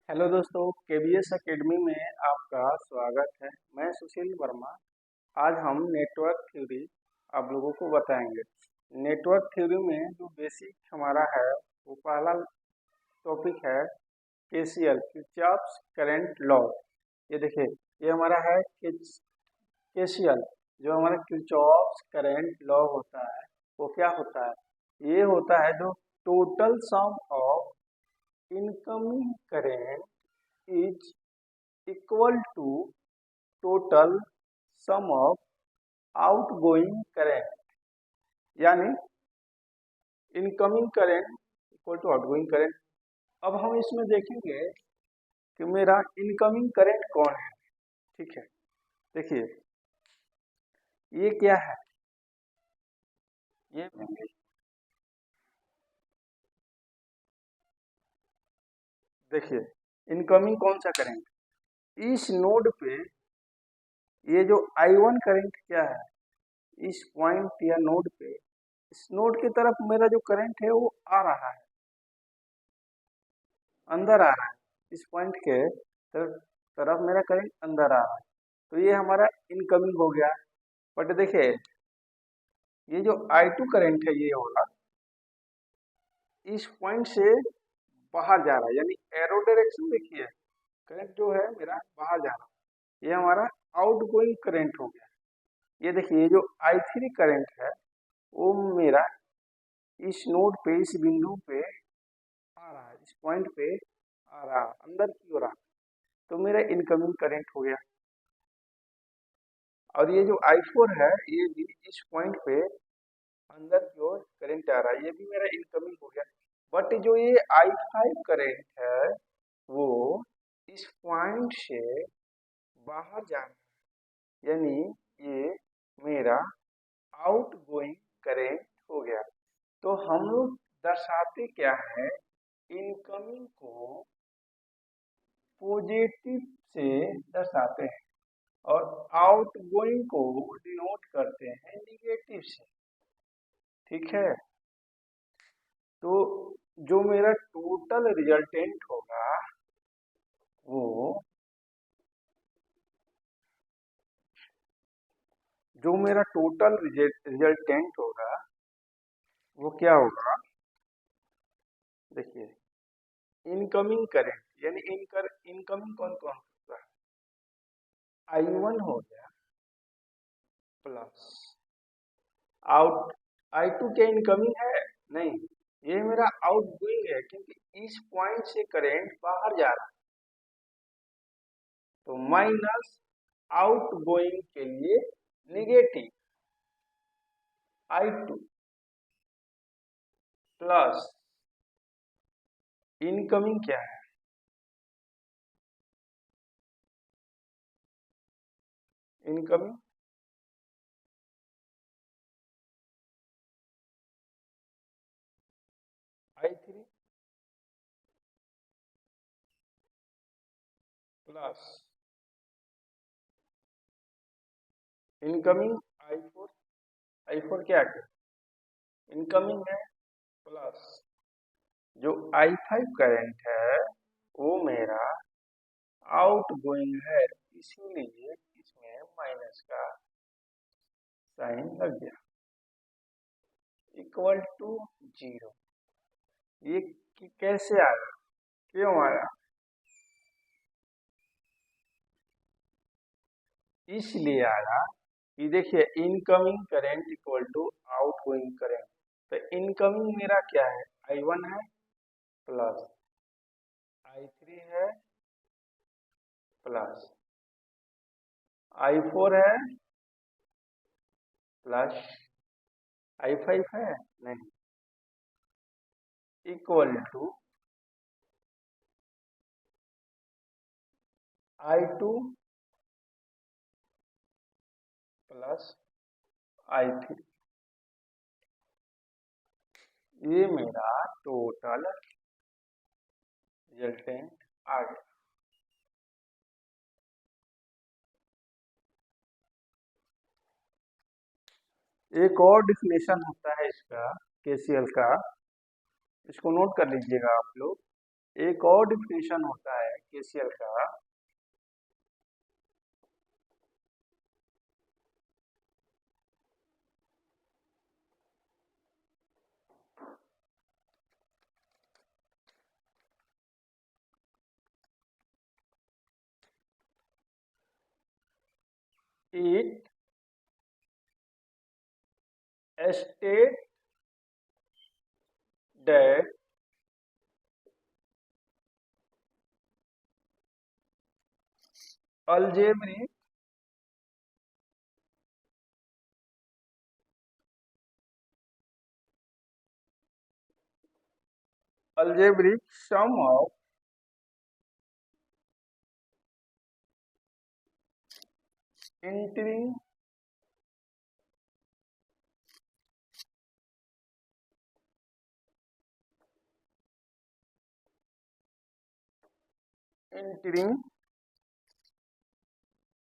Hello दोस्तों, KBS academy में आपका स्वागत है। मैं सुशील वर्मा। आज हम नेटवर्क थ्योरी आप लोगों को बताएंगे। नेटवर्क थ्योरी में जो बेसिक हमारा है वो पहला टॉपिक है केसीएल, किर्चॉफ्स करंट लॉ। ये देखिए, ये हमारा है केसीएल। जो हमारा किर्चॉफ्स करंट लॉ होता है वो क्या होता है? ये होता है जो total sum of incoming current is equal to total sum of outgoing current, यानी incoming current equal to outgoing current. अब हम इसमें देखेंगे कि मेरा इनकमिंग करंट कौन है। ठीक है, देखिए ये क्या है। ये देखिए इनकमिंग कौन सा करंट, इस नोड पे ये जो I1 करंट क्या है, इस पॉइंट या नोड पे, इस नोड की तरफ मेरा जो करंट है वो आ रहा है, अंदर आ रहा है। इस पॉइंट के तरफ मेरा करंट अंदर आ रहा है, तो ये हमारा इनकमिंग हो गया। बट देखिए ये जो I2 करंट है ये होगा इस पॉइंट से बाहर जा रहा है, यानी एरो डायरेक्शन देखिए, करंट जो है मेरा बाहर जा रहा है, ये हमारा आउटगोइंग करंट हो गया। ये देखिए ये जो I3 करंट है वो मेरा इस नोड पे, इस बिंदु पे आ रहा है, इस पॉइंट पे आ रहा है, अंदर की ओर आ रहा है, तो मेरा इनकमिंग करंट हो गया। और ये जो I4 है ये भी इस पॉइंट पे अंदर की ओर करंट आ रहा है, ये भी मेरा इनकमिंग हो गया। बट जो ये I5 करंट है वो इस पॉइंट से बाहर जा रहा है, यानी ये मेरा आउटगोइंग करंट हो गया। तो हम लोग दर्शाते क्या है, इनकमिंग को पॉजिटिव से दर्शाते हैं और आउटगोइंग को डिनोट करते हैं निगेटिव से। ठीक है, तो जो मेरा टोटल रिजल्टेंट होगा वो, जो मेरा टोटल रिजल्टेंट होगा वो क्या होगा, देखिए इनकमिंग करंट, यानी इनकमिंग कौन कौन होगा, I1 हो गया प्लस आउट, I2 क्या इनकमिंग है? नहीं, ये मेरा आउटगोइंग है, क्योंकि इस पॉइंट से करंट बाहर जा रहा है, तो माइनस आउटगोइंग के लिए निगेटिव I2 प्लस इनकमिंग क्या है, incoming I3 plus incoming I4। I4 क्या है, इनकमिंग है, प्लस जो I5 करंट है वो मेरा आउटगोइंग है, इसीलिए इसमें माइनस का साइन लग गया, इक्वल टू 0। ये कैसे आया, क्यों आया, इसलिए आया कि देखिए incoming current equal to outgoing current. तो इनकमिंग मेरा क्या है, I1 है प्लस I3 है प्लस I4 है प्लस I5 है, नहीं, equal to I2 plus I3। ये मेरा टोटल रिजल्टेंट आ गया। एक और डिफिनेशन होता है इसका, केसीएल का, इसको नोट कर लीजिएगा आप लोग। एक और डिफिनेशन होता है KCL का it state that algebraic sum of entering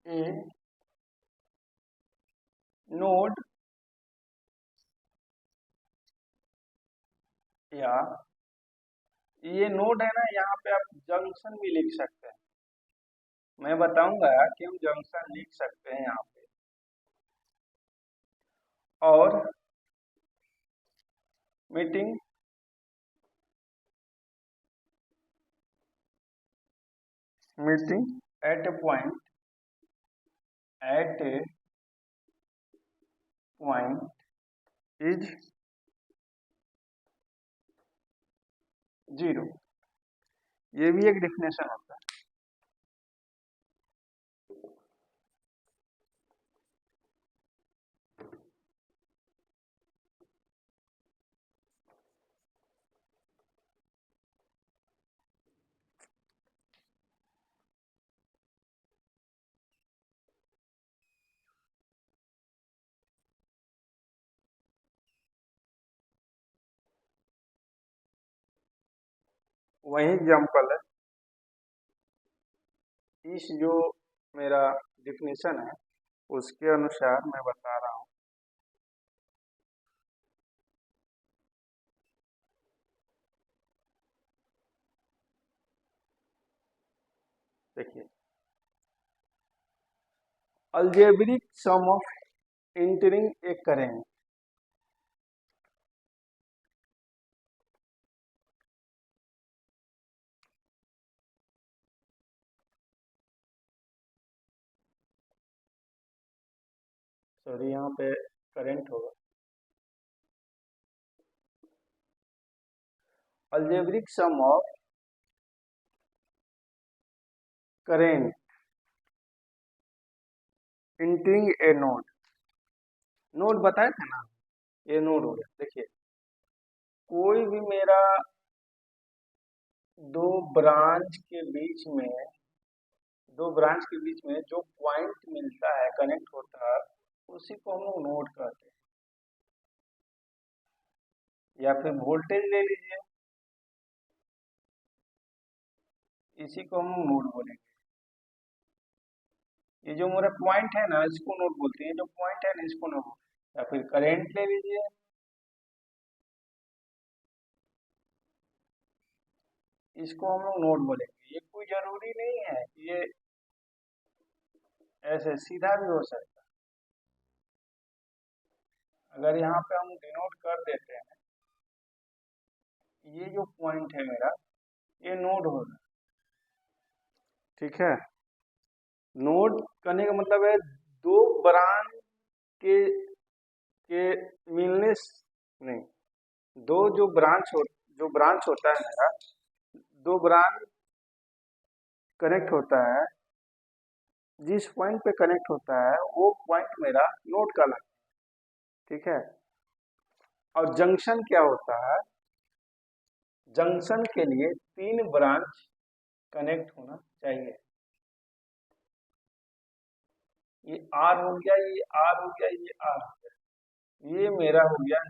a node या ये नोड है ना, यहाँ पे आप जंक्शन भी लिख सकते हैं। मैं बताऊंगा कि हम जंक्शन लिख सकते हैं यहाँ पे। और meeting at a point is 0, ये भी एक डिफिनेशन होता है। वही एग्जाम्पल है, इस जो मेरा डिफिनेशन है उसके अनुसार मैं बता रहा हूँ। देखिए, algebraic sum of entering a current sorry यहाँ पे करंट होगा। Algebraic sum of current entering a node बताए थे ना, ये नोड हो गया। देखिए, कोई भी मेरा दो ब्रांच के बीच में जो पॉइंट मिलता है, कनेक्ट होता है, उसी को हम लोग नोड कहते हैं। या फिर वोल्टेज ले लीजिए, इसी को हम नोड बोलेंगे। ये जो मेरा पॉइंट है ना, इसको नोड बोलते हैं। जो पॉइंट है ना, इसको नोड। या फिर करंट ले लीजिए, इसको हम लोग नोड बोलेंगे। ये कोई जरूरी नहीं है कि ये ऐसे सीधा भी हो सकता है। अगर यहाँ पे हम डिनोट कर देते हैं, ये जो पॉइंट है मेरा, ये नोड होगा। ठीक है, नोड करने का मतलब है दो ब्रांच के मिलने नहीं, दो जो ब्रांच होता है मेरा, दो ब्रांच कनेक्ट होता है, जिस पॉइंट पे कनेक्ट होता है वो पॉइंट मेरा नोड का लगता है। ठीक है, और जंक्शन क्या होता है? जंक्शन के लिए 3 ब्रांच कनेक्ट होना चाहिए। ये आर हो गया, ये आर हो गया, ये आर हो गया, ये मेरा हो गया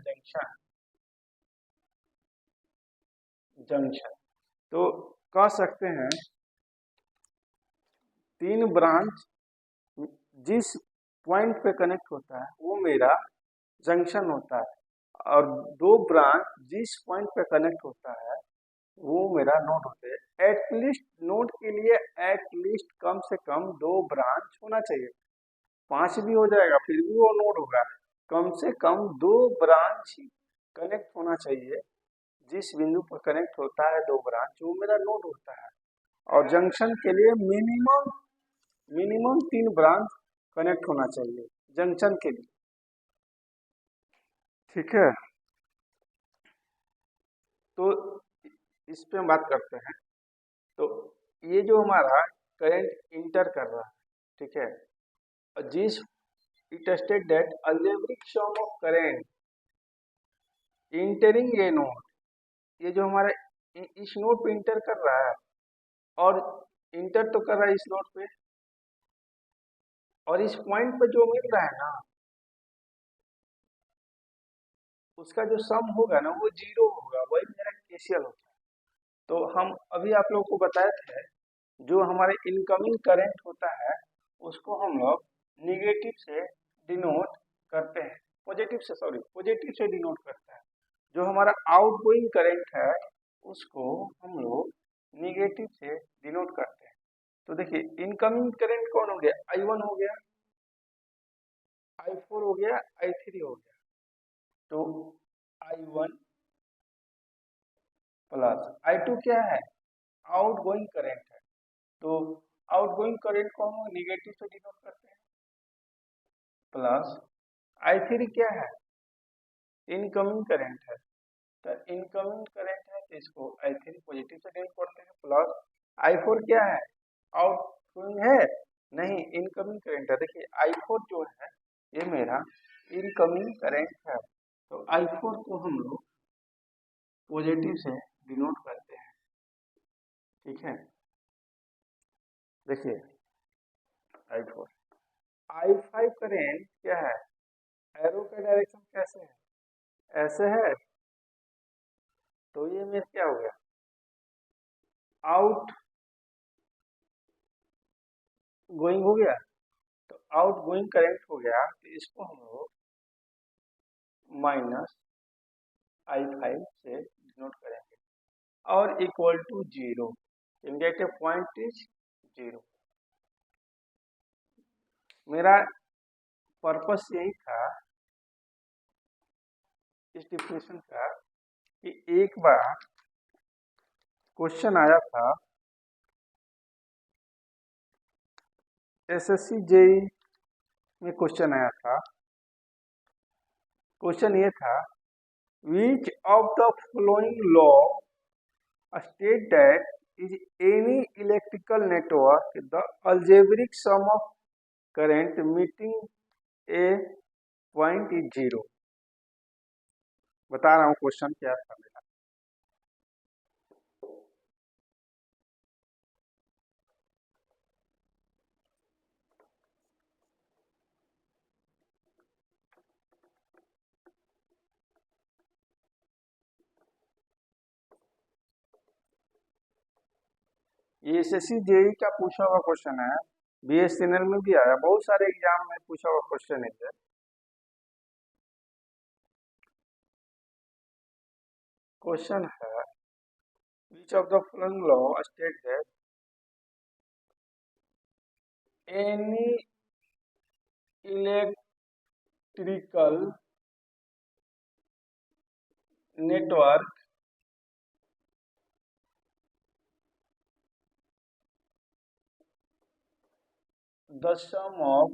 जंक्शन। तो कह सकते हैं 3 ब्रांच जिस पॉइंट पे कनेक्ट होता है वो मेरा जंक्शन होता है, और 2 ब्रांच जिस पॉइंट पे कनेक्ट होता है वो मेरा नोड होते हैं। एटलीस्ट नोड के लिए एटलीस्ट कम से कम 2 ब्रांच होना चाहिए। 5 भी हो जाएगा फिर भी वो नोड होगा। कम से कम 2 ब्रांच कनेक्ट होना चाहिए। जिस बिंदु पर कनेक्ट होता है 2 ब्रांच वो मेरा नोड होता है। और जंक्शन के लिए मिनिमम मिनिमम 3 ब्रांच कनेक्ट होना चाहिए जंक्शन के लिए। ठीक है, तो इस पे हम बात करते हैं। तो ये जो हमारा करंट इंटर कर रहा है, ठीक है, और जिस it state that algebraic sum of current entering a node, ये जो हमारा इस नोड पे इंटर कर रहा है, और इंटर तो कर रहा है इस नोड पे, और इस पॉइंट पे जो मिल रहा है ना, उसका जो सम होगा ना वो 0 होगा, वही मेरा केसीएल होता है। तो हम अभी आप लोगों को बताए थे, जो हमारे इनकमिंग करंट होता है उसको हम लोग निगेटिव से डिनोट करते हैं, पॉजिटिव से, सॉरी, पॉजिटिव से डिनोट करते हैं। जो हमारा आउटगोइंग करंट है उसको हम लोग निगेटिव से डिनोट करते हैं। तो देखिए इनकमिंग करंट कौन हो गया, I1 हो गया, I4 हो गया, I3 हो गया। तो I1 प्लस I2 क्या है, आउटगोइंग करंट है। तो आउटगोइंग करंट को हम निगेटिव से डिनोट करते हैं, प्लस I3 क्या है, इनकमिंग करंट है। तो इनकमिंग करंट है तो इसको I3 पॉजिटिव से डिनोट करते हैं, प्लस I4 क्या है, आउटगोइंग है, नहीं इनकमिंग करंट है। देखिए I4 जो है ये मेरा इनकमिंग करंट है, तो I4 को हम लोग पॉजिटिव से डिनोट करते हैं। ठीक है, देखिए I4, I5 करंट क्या है, एरो का डायरेक्शन कैसे है, ऐसे है, तो ये मेरा क्या हो गया, आउट गोइंग हो गया। तो आउट गोइंग करंट हो गया, तो इसको हम लोग -I5 से डिनोट करेंगे, और equal to 0, negative point is 0। मेरा पर्पस यही था इस डिफिनेशन का, कि एक बार क्वेश्चन आया था एसएससी जेई में, क्वेश्चन आया था, क्वेश्चन ये था, which of the following law state that is any electrical network the algebraic sum of current meeting a point is 0। बता रहा हूँ क्वेश्चन क्या था मेरा। ये एसएससी जेई का पूछा हुआ क्वेश्चन है, बीएसएनएल में भी आया, बहुत सारे एग्जाम में पूछा हुआ क्वेश्चन है ये। क्वेश्चन है, which of the following law state that any electrical network the sum of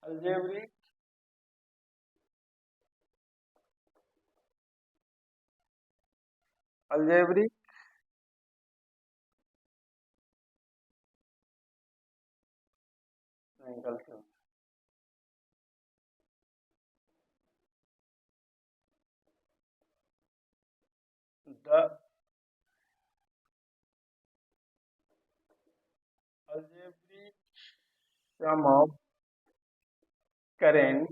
algebraic algebraic नहीं, गलती हो, the algebraic sum of current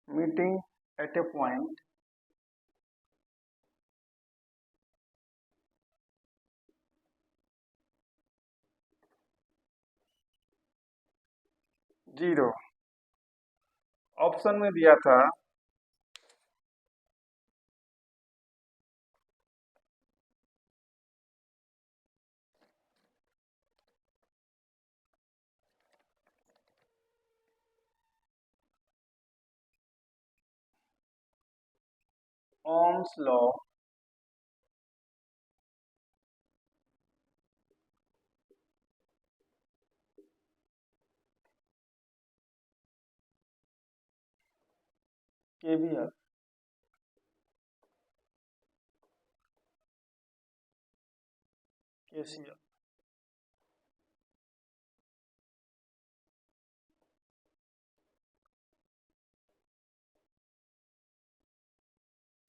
meeting at a point zero. Option में दिया था Ohm's law, KVL, KCL,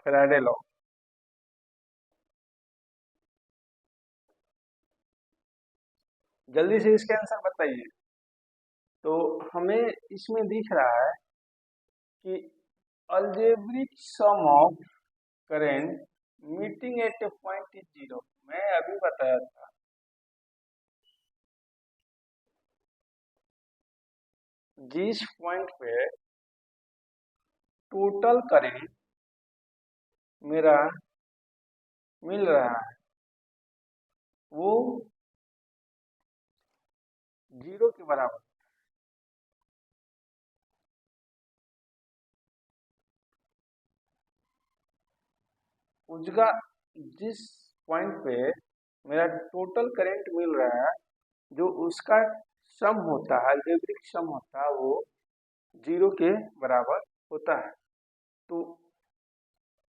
Faraday law. जल्दी से इसके answer बताइए। तो हमें इसमें दिख रहा है कि algebraic sum of current meeting at a point is zero. मैं अभी बताया था जिस पॉइंट पे टोटल करेंट मेरा मिल रहा है वो जीरो के बराबर। उसका जिस पॉइंट पे मेरा टोटल करंट मिल रहा है जो उसका सम होता है, अलजेब्रिक सम होता है, वो जीरो के बराबर होता है। तो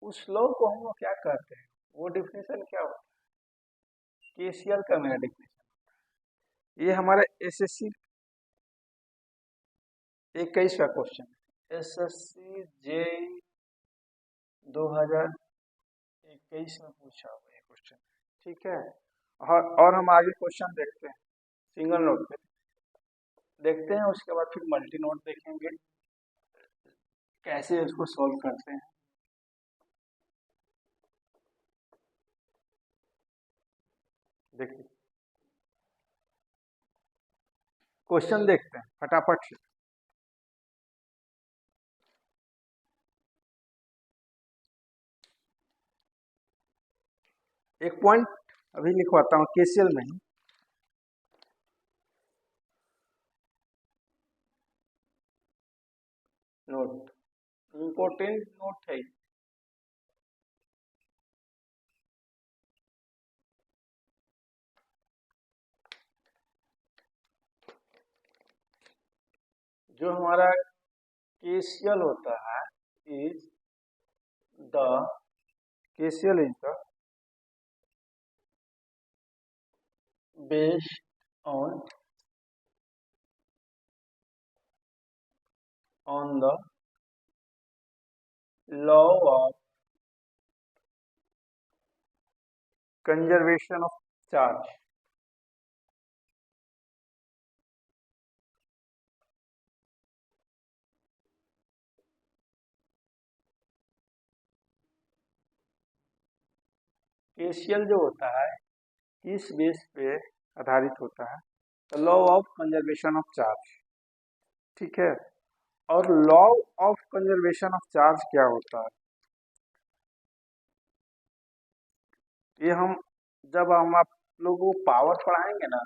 उस लॉ को हम लोग क्या कहते हैं, वो डिफिनेशन क्या होता है? केसीएल का मेरा डिफिनेशन। ये हमारा एसएससी 21 का क्वेश्चन है, एसएससी जे 2021 में पूछा हुआ ये क्वेश्चन। ठीक है। और हम आगे क्वेश्चन देखते हैं सिंगल नोट पे, देखते हैं उसके बाद फिर मल्टी नोट देखेंगे कैसे इसको सॉल्व करते हैं। देखिए क्वेश्चन देखते हैं फटाफट से। एक पॉइंट अभी लिखवाता हूँ केसीएल में ही। नोट, इम्पोर्टेंट नोट है। जो हमारा केसीएल होता है is the KCL is the based on the law of conservation of charge. KCL जो होता है किस बेस पे आधारित होता है? Law of conservation of charge. ठीक है। और law of conservation of charge क्या होता है? ये हम जब हम आप लोगों को पावर पढ़ाएंगे ना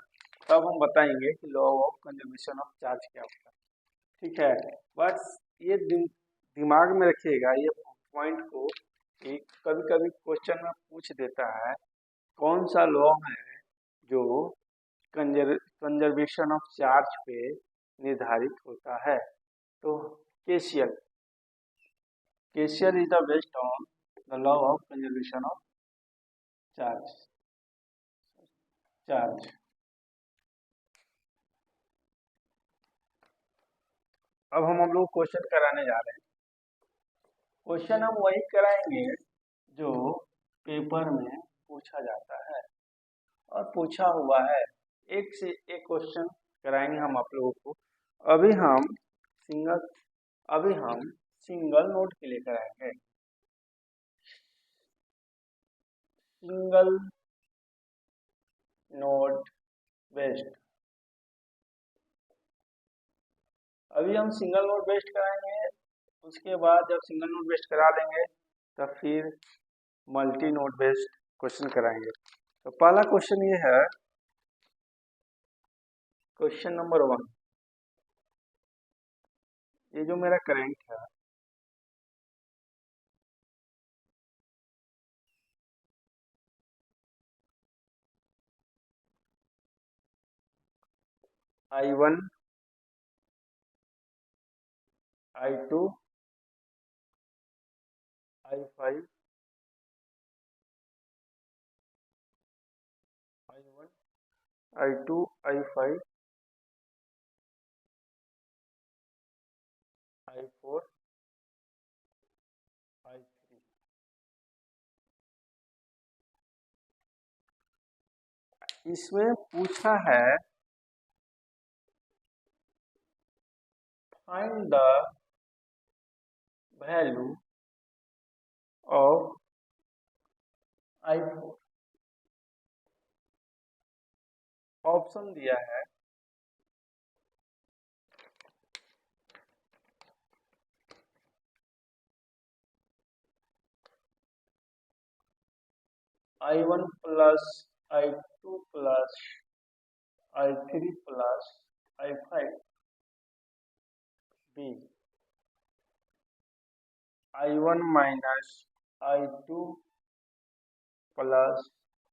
तब हम बताएंगे कि law of conservation of charge क्या होता है। ठीक है। बस ये दिमाग में रखिएगा ये पॉइंट को कि कभी कभी क्वेश्चन में पूछ देता है कौन सा लॉ है जो कंजर्वेशन ऑफ चार्ज पे निर्धारित होता है। तो KCL, KCL is the based on the law of conservation of charge. Charge अब हम लोग क्वेश्चन कराने जा रहे हैं। क्वेश्चन हम वही कराएंगे जो पेपर में पूछा जाता है और पूछा हुआ है। एक से एक क्वेश्चन कराएंगे हम आप लोगों को। अभी हम सिंगल अभी हम सिंगल नोट के लिए कराएंगे। सिंगल नोट बेस्ड अभी हम सिंगल नोड बेस्ड कराएंगे, उसके बाद जब सिंगल नोड बेस्ड करा लेंगे तब फिर मल्टी नोड बेस्ड क्वेश्चन कराएंगे। तो पहला क्वेश्चन ये है, क्वेश्चन नंबर 1। ये जो मेरा करंट है I1, I2, I5, I1, I2, I5, I4, I3। इसमें पूछा है find the value of I4। Option दिया है I1 plus I2 plus I3 plus I5, B I1 minus I2 plus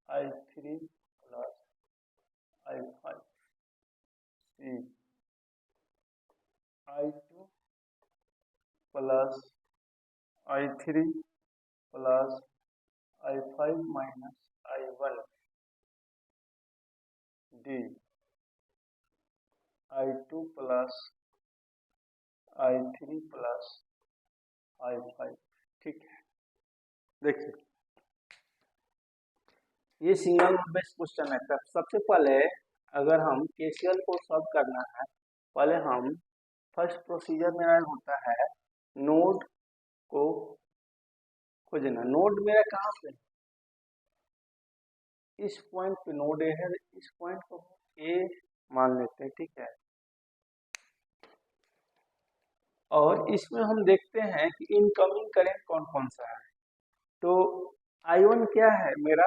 I3 plus I5, C I2 plus I3 plus I5 minus I1, D I2 plus I3 plus I5। ठीक है, देखिए ये single node based question है। तब सबसे पहले अगर हम केसीएल को सॉल्व करना है, पहले हम फर्स्ट प्रोसीजर मेरा होता है नोड को खोजना। नोड मेरा कहाँ पे, इस पॉइंट पे नोड ए है, इस पॉइंट को ए मान लेते हैं, ठीक है। और इसमें हम देखते हैं कि इनकमिंग करंट कौन कौन सा है। तो I1 क्या है, मेरा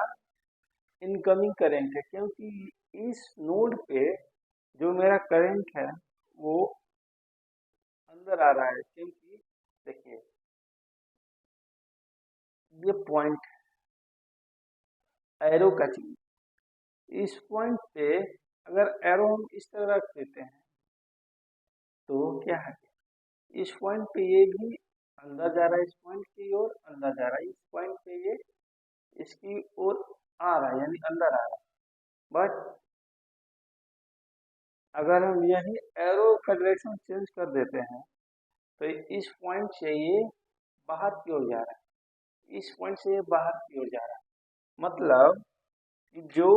इनकमिंग करंट है, क्योंकि इस नोड पे जो मेरा करंट है वो अंदर आ रहा है। क्योंकि देखिए ये पॉइंट एरो का चीज, इस पॉइंट पे अगर एरो हम इस तरह रख देते हैं तो क्या है, इस पॉइंट पे ये भी अंदर जा रहा है, इस पॉइंट की ओर अंदर जा रहा है, इस पॉइंट पे ये इसकी ओर आ रहा है, यानी अंदर आ रहा है। बट अगर हम यही एरो का डायरेक्शन चेंज कर देते हैं तो इस पॉइंट से ये बाहर की ओर जा रहा है, इस पॉइंट से ये बाहर की ओर जा रहा है। मतलब कि जो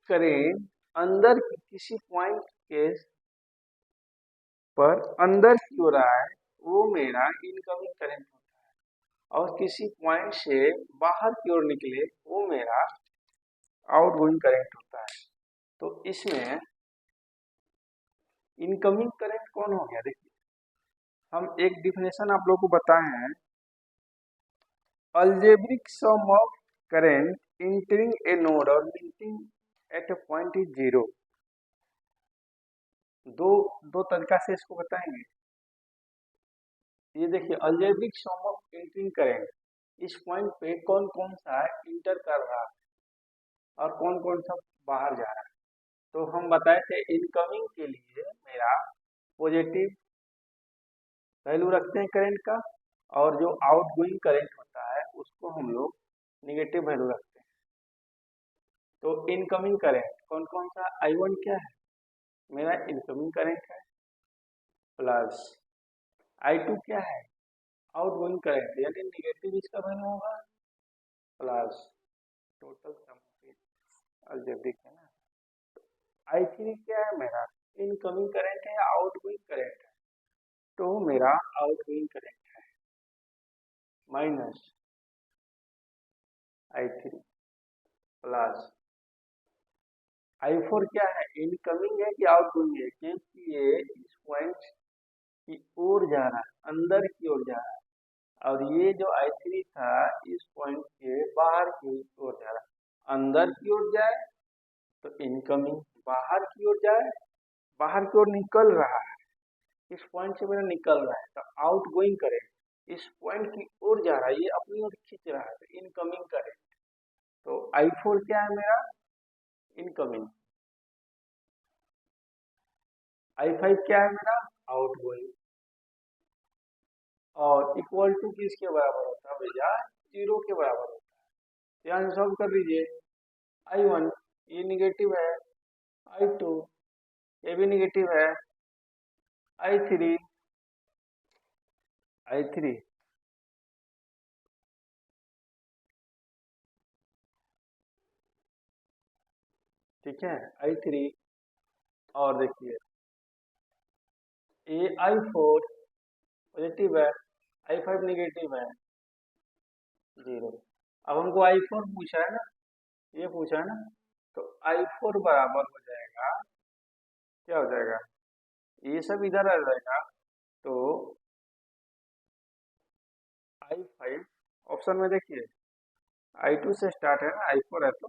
करेंट अंदर की किसी पॉइंट के पर अंदर की ओर रहा है वो मेरा इनकमिंग करंट होता है, और किसी पॉइंट से बाहर की ओर निकले वो मेरा आउटगोइंग करंट होता है। तो इसमें इनकमिंग करंट कौन हो गया, देखिए हम एक डिफिनेशन आप लोग को बताए हैं, algebraic sum of current entering a node और leaving at a point is zero. दो दो तरीका से इसको बताएंगे। ये देखिए algebraic sum of entering current, इस पॉइंट पे कौन कौन सा इंटर कर रहा है और कौन कौन सा बाहर जा रहा है। तो हम बताए थे इनकमिंग के लिए मेरा पॉजिटिव वैल्यू रखते हैं करंट का, और जो आउटगोइंग करंट होता है उसको हम लोग निगेटिव वैल्यू रखते हैं। तो इनकमिंग करंट कौन कौन सा, I1 क्या है, मेरा इनकमिंग करंट है, प्लस I2 क्या है, आउटगोइंग करंट, यानी निगेटिव इसका वैल्यू होगा, प्लस टोटल सम अलजेब्रिक है ना। I3 क्या है, मेरा इनकमिंग करंट है या आउटगोइंग करंट है, तो मेरा आउटगोइंग करंट है, माइनस I3 प्लस I4 क्या है, इनकमिंग है कि आउटगोइंग है, क्योंकि ये इस पॉइंट की ओर जा रहा है, अंदर की ओर जा रहा है। और ये जो I3 था इस पॉइंट के बाहर की ओर जा रहा है। अंदर की ओर जाए तो इनकमिंग, बाहर की ओर जाए, बाहर की ओर निकल रहा है, इस पॉइंट से मेरा निकल रहा है तो आउट गोइंग करेंट। इस पॉइंट की ओर जा रहा है, ये अपनी ओर खींच रहा है तो इनकमिंग करेंट। तो I4 क्या है मेरा, इनकमिंग। I5 क्या है मेरा, आउट गोइंग। और इक्वल टू किसके बराबर होता है भैया, 0 के बराबर होता है। यहाँ से सॉल्व कर लीजिए। I1 ये निगेटिव है, I2 ये भी निगेटिव है, I3 ठीक है, I3। और देखिए ये I4 पॉजिटिव है, I5 निगेटिव है, 0। अब हमको I4 पूछा है ना, ये पूछा है ना, तो I4 बराबर हो जाएगा, क्या हो जाएगा, ये सब इधर आ जाएगा तो I5, ऑप्शन में देखिए I2 से स्टार्ट है ना, I4 है तो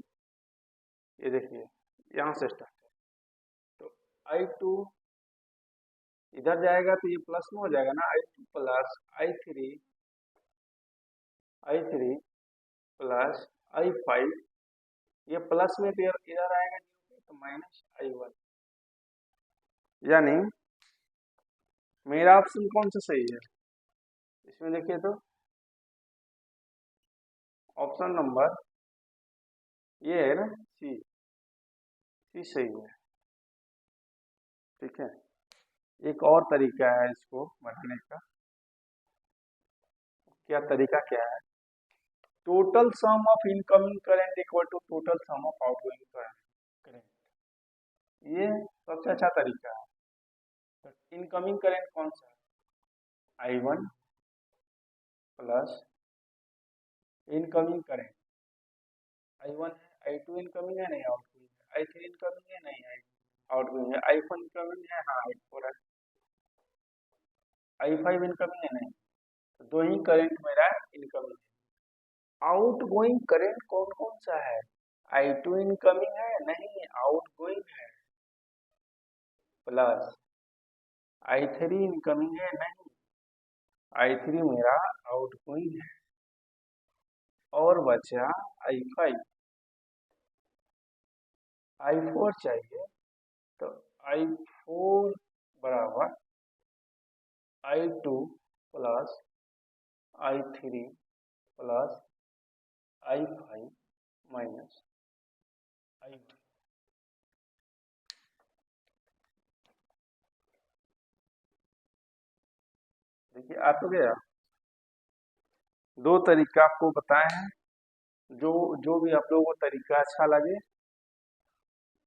ये देखिए यहाँ से स्टार्ट है तो I2 इधर जाएगा तो ये प्लस में हो जाएगा ना, I2 plus I3 plus I5, ये प्लस में तो इधर आएगा तो माइनस I1। यानी मेरा ऑप्शन कौन सा सही है इसमें देखिए तो, ऑप्शन नंबर ये है ना, सी सही है। ठीक है, एक और तरीका है इसको बनाने का। क्या तरीका क्या है, total sum of incoming current equal to total sum of outgoing current. ये सबसे अच्छा तरीका है। तो इनकमिंग करंट कौन सा है, I1 plus incoming current I1 है, I2 इनकमिंग है नहीं आउटगोइंग है, I3 इनकमिंग है नहीं आउटगोइंग है, I4 इनकमिंग है हाँ I4 है, I5 इनकमिंग है नहीं, तो दो ही करंट मेरा इनकमिंग है। आउटगोइंग करंट कौन कौन सा है, I2 इनकमिंग है नहीं आउटगोइंग है, प्लस I3 इनकमिंग है नहीं, I3 मेरा आउटगोइंग है, और बचा I5। I4 चाहिए तो I4 बराबर I2 plus I3 plus I5 minus I2। देखिए आ तो गया, दो तरीका आपको बताए हैं, जो जो भी आप लोगों को तरीका अच्छा लगे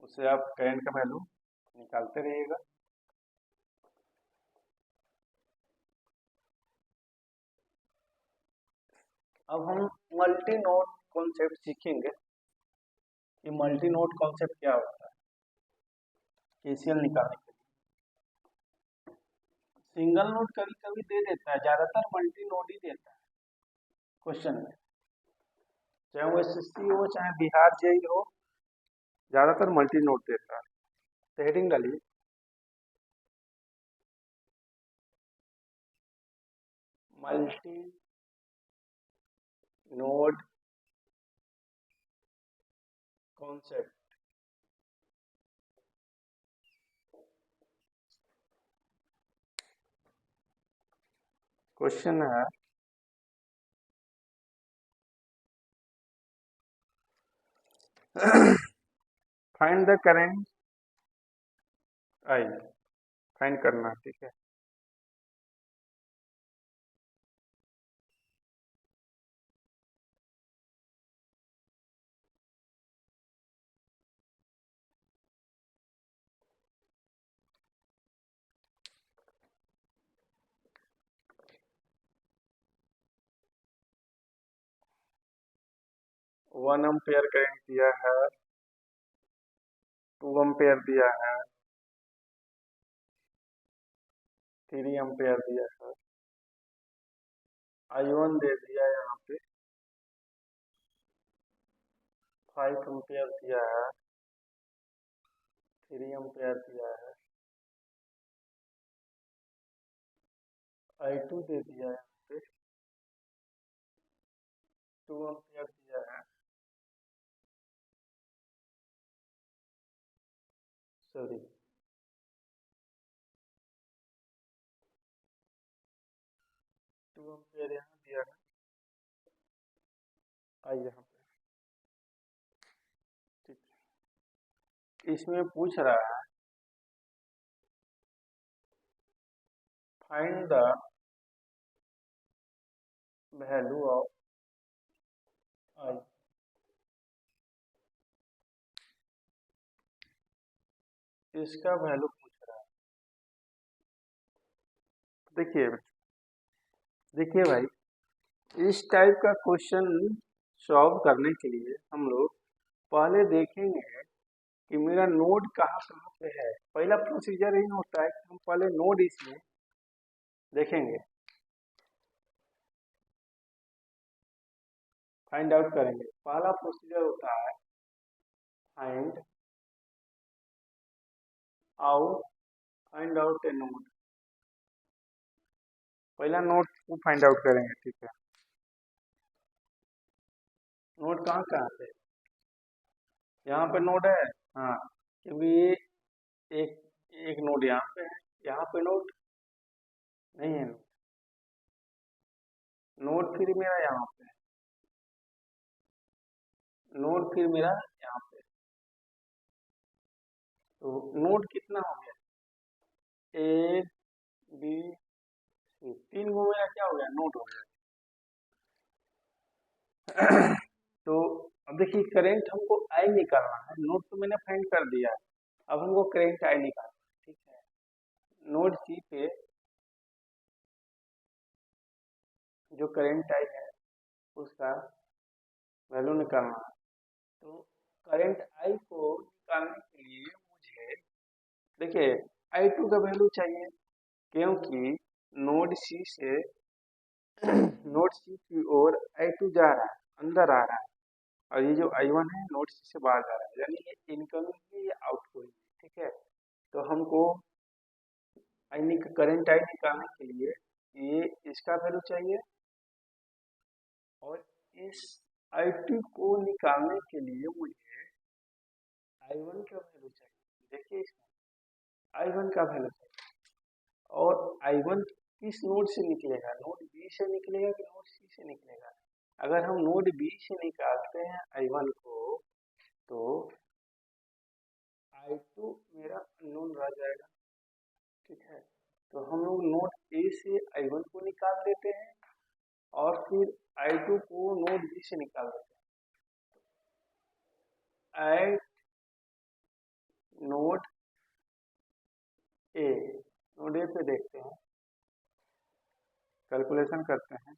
उससे आप करंट का वैल्यू निकालते रहिएगा। अब हम मल्टी नोड कॉन्सेप्ट सीखेंगे कि मल्टी नोड कॉन्सेप्ट क्या होता है, केसीएल निकालने के लिए। सिंगल नोड कभी कभी दे देता है, ज्यादातर मल्टी नोड ही देता है क्वेश्चन में, चाहे वो एसएससी हो चाहे बिहार जेई हो, ज्यादातर मल्टी नोड देता है। तो हेडिंग डालिए, मल्टी नोड कॉन्सेप्ट। क्वेश्चन है find the current I, find करना, ठीक है। वन एम्पेयर करंट दिया है, 2 एम्पेयर दिया है, 3 एम्पेयर दिया है। I1 दे दिया यहाँ पे 5 एम्पेयर दिया है, 3 एम्पेयर दिया है। I2 दे दिया है यहाँ पे 2 एम्पेयर दिया है, सॉरी 2 एम्पेयर यहाँ दिया है। आई यहाँ पे ठीक है। इसमें पूछ रहा है फाइंड द वैल्यू ऑफ आई। इसका वैल्यू पूछ रहा है। देखिए देखिए भाई, इस टाइप का क्वेश्चन सॉल्व करने के लिए हम लोग पहले देखेंगे कि मेरा नोड कहाँ कहाँ पे है। पहला प्रोसीजर ही होता है कि हम पहले नोड इसमें देखेंगे, फाइंड आउट करेंगे। पहला प्रोसीजर होता है फाइंड आउट, फाइंड आउट ए नोड। पहला नोड को फाइंड आउट करेंगे, ठीक है। नोड कहाँ कहाँ पे, यहाँ पे नोड है, हाँ, क्योंकि ये एक एक नोड यहाँ पे है, यहाँ पे नोड नहीं है। नोड फिर मेरा यहाँ पे है, नोड फिर मेरा यहाँ पे। तो नोड कितना हो गया, ए बी सी, 3 गो मेरा क्या हो गया, नोड हो गया। तो अब देखिए करंट हमको आई निकालना है, नोड तो मैंने फाइंड कर दिया है, अब हमको करंट आई निकालना है, ठीक है। नोड सी पे जो करंट आई है उसका वैल्यू निकालना है। तो करंट आई को निकालने के लिए मुझे देखिए I2 का वैल्यू चाहिए, क्योंकि नोड सी से नोड सी की ओर I2 जा रहा है, अंदर आ रहा है, और ये जो I1 है नोड सी से बाहर जा रहा है, यानी ये इनकमिंग है या आउटगोइंग, ठीक है। तो हमको करंट आई निकालने के लिए ये इसका वैल्यू चाहिए, और इस I2 को निकालने के लिए मुझे I1 का वैल्यू चाहिए। देखिए इसमें I1 का वैल्यू चाहिए, और I1 किस नोड से निकलेगा, नोड बी से निकलेगा कि नोड सी से निकलेगा। अगर हम नोड बी से निकालते हैं I1 को, तो I2 मेरा अननोन रह जाएगा, ठीक है। तो हम लोग नोड ए से I1 को निकाल देते हैं, और फिर I2 को नोड बी से निकाल देते हैं। At node A, node A पे देखते हैं, कैलकुलेशन करते हैं।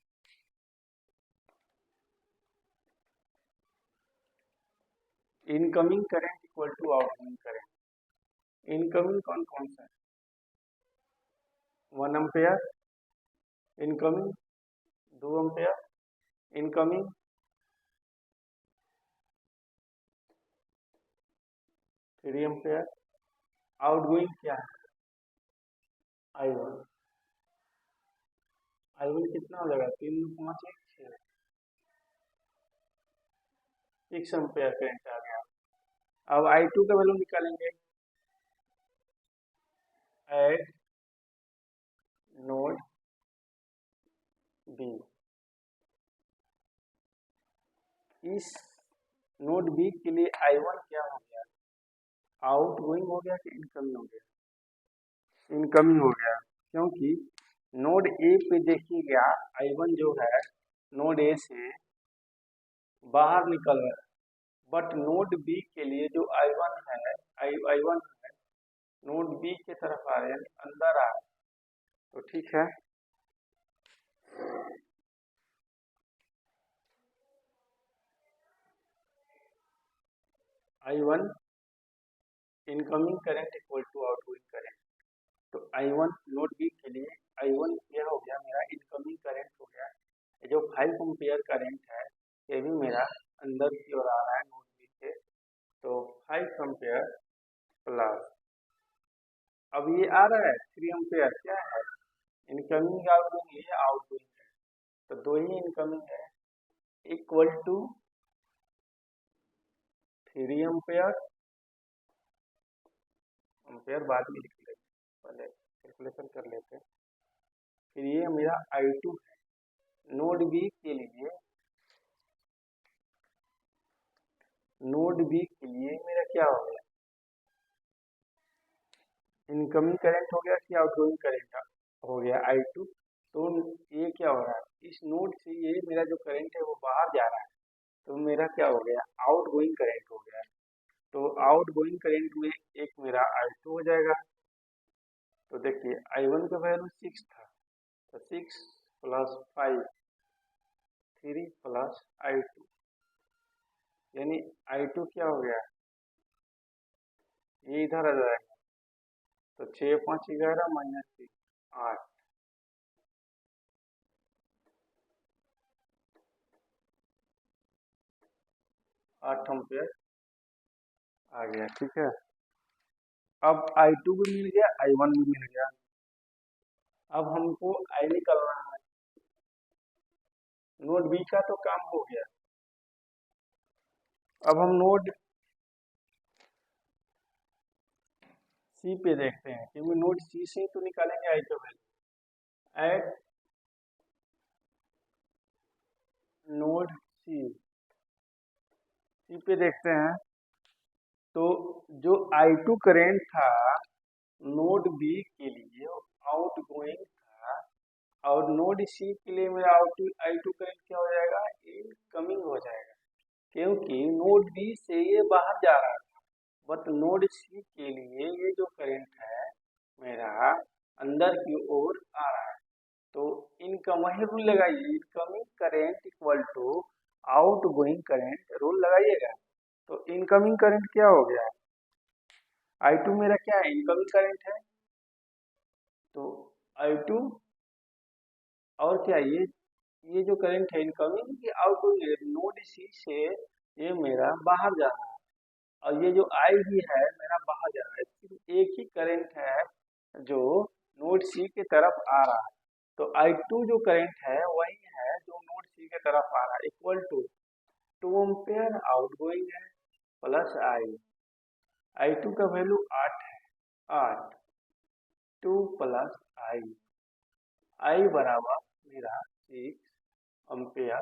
Incoming current equal to outgoing current. Incoming कौन कौन सा है, 1 ampere incoming, 2 ampere incoming, 3 ampere. Outgoing क्या है, I1। I1 कितना हो जाएगा, 3 5 1 6, 6 एम्पेयर करंट आ गया। अब I2 का वैल्यू निकालेंगे। एट नोड बी, इस नोड बी के लिए I1 क्या हो गया, आउटगोइंग हो गया कि इनकमिंग हो गया, इनकमिंग हो गया, क्योंकि नोड ए पे देखिएगा I1 जो है नोड ए से बाहर निकल रहा है, बट नोड बी के लिए जो I1 है, I1 है नोड बी के तरफ आ रहा है, यानी अंदर आ रहा है। तो ठीक है, I1 incoming current equal to outgoing current. तो I1 नोड बी के लिए I1 क्या हो गया, मेरा इनकमिंग करंट हो गया। ये जो 5 एम्पियर करंट है ये भी मेरा अंदर की ओर आ रहा है नोड बी से, तो 5 एम्पियर प्लस, अब ये आ रहा है 3 एम्पियर, क्या है इनकमिंग आउटगोइंग, ये आउटगोइंग है, तो दो ही इनकमिंग है, इक्वल टू 3 एम्पियर, एम्पियर बाद में लिख लेते, पहले कैलकुलेशन कर लेते हैं। फिर ये मेरा I2 है नोड बी के लिए, नोड बी के लिए मेरा क्या हो गया, इनकमिंग करंट हो गया कि आउटगोइंग करंट हो गया I2। तो ये क्या हो रहा है, इस नोड से ये मेरा जो करंट है वो बाहर जा रहा है, तो मेरा क्या हो गया, आउटगोइंग करंट हो गया। तो आउटगोइंग करंट में एक मेरा I2 हो जाएगा। तो देखिए I1 का वैल्यू 6 था, तो 6 प्लस 5, 3 प्लस I2, यानी I2 क्या हो गया, ये इधर आ जाएगा, तो 6 5 11 माइनस 3 8, 8 एम्पियर आ गया। ठीक है, अब I2 भी मिल गया, I1 भी मिल गया। अब हमको I निकालना है, नोड बी का तो काम हो गया। अब हम नोड सी पे देखते हैं, क्योंकि नोड सी से तो निकालेंगे I का वैल्यू। एट नोड सी, सी पे देखते हैं, तो जो I2 करेंट था नोड बी के लिए आउट गोइंग था, और नोड सी के लिए मेरा I2 करेंट क्या हो जाएगा, इनकमिंग हो जाएगा, क्योंकि नोड बी से ये बाहर जा रहा था, बट नोड सी के लिए ये जो करंट है मेरा अंदर की ओर आ रहा है। तो इनका वही रूल लगाइए, incoming current equal to outgoing current, rule लगाइएगा। तो इनकमिंग करंट क्या हो गया, I2 मेरा क्या है, इनकमिंग करंट है, तो I2 और क्या, ये जो करंट है इनकमिंग की आउटगोइंग, नोड सी से ये मेरा बाहर जा रहा है, और ये जो I भी है मेरा बाहर जा रहा है, सिर्फ एक ही करंट है जो नोड सी के तरफ आ रहा है। तो I2 जो करंट है वही है जो नोड सी के तरफ आ रहा है, equal to 2 ampere outgoing है प्लस I2 का वैल्यू 8 है, 8 2 प्लस I बराबर मेरा 6 एम्पियर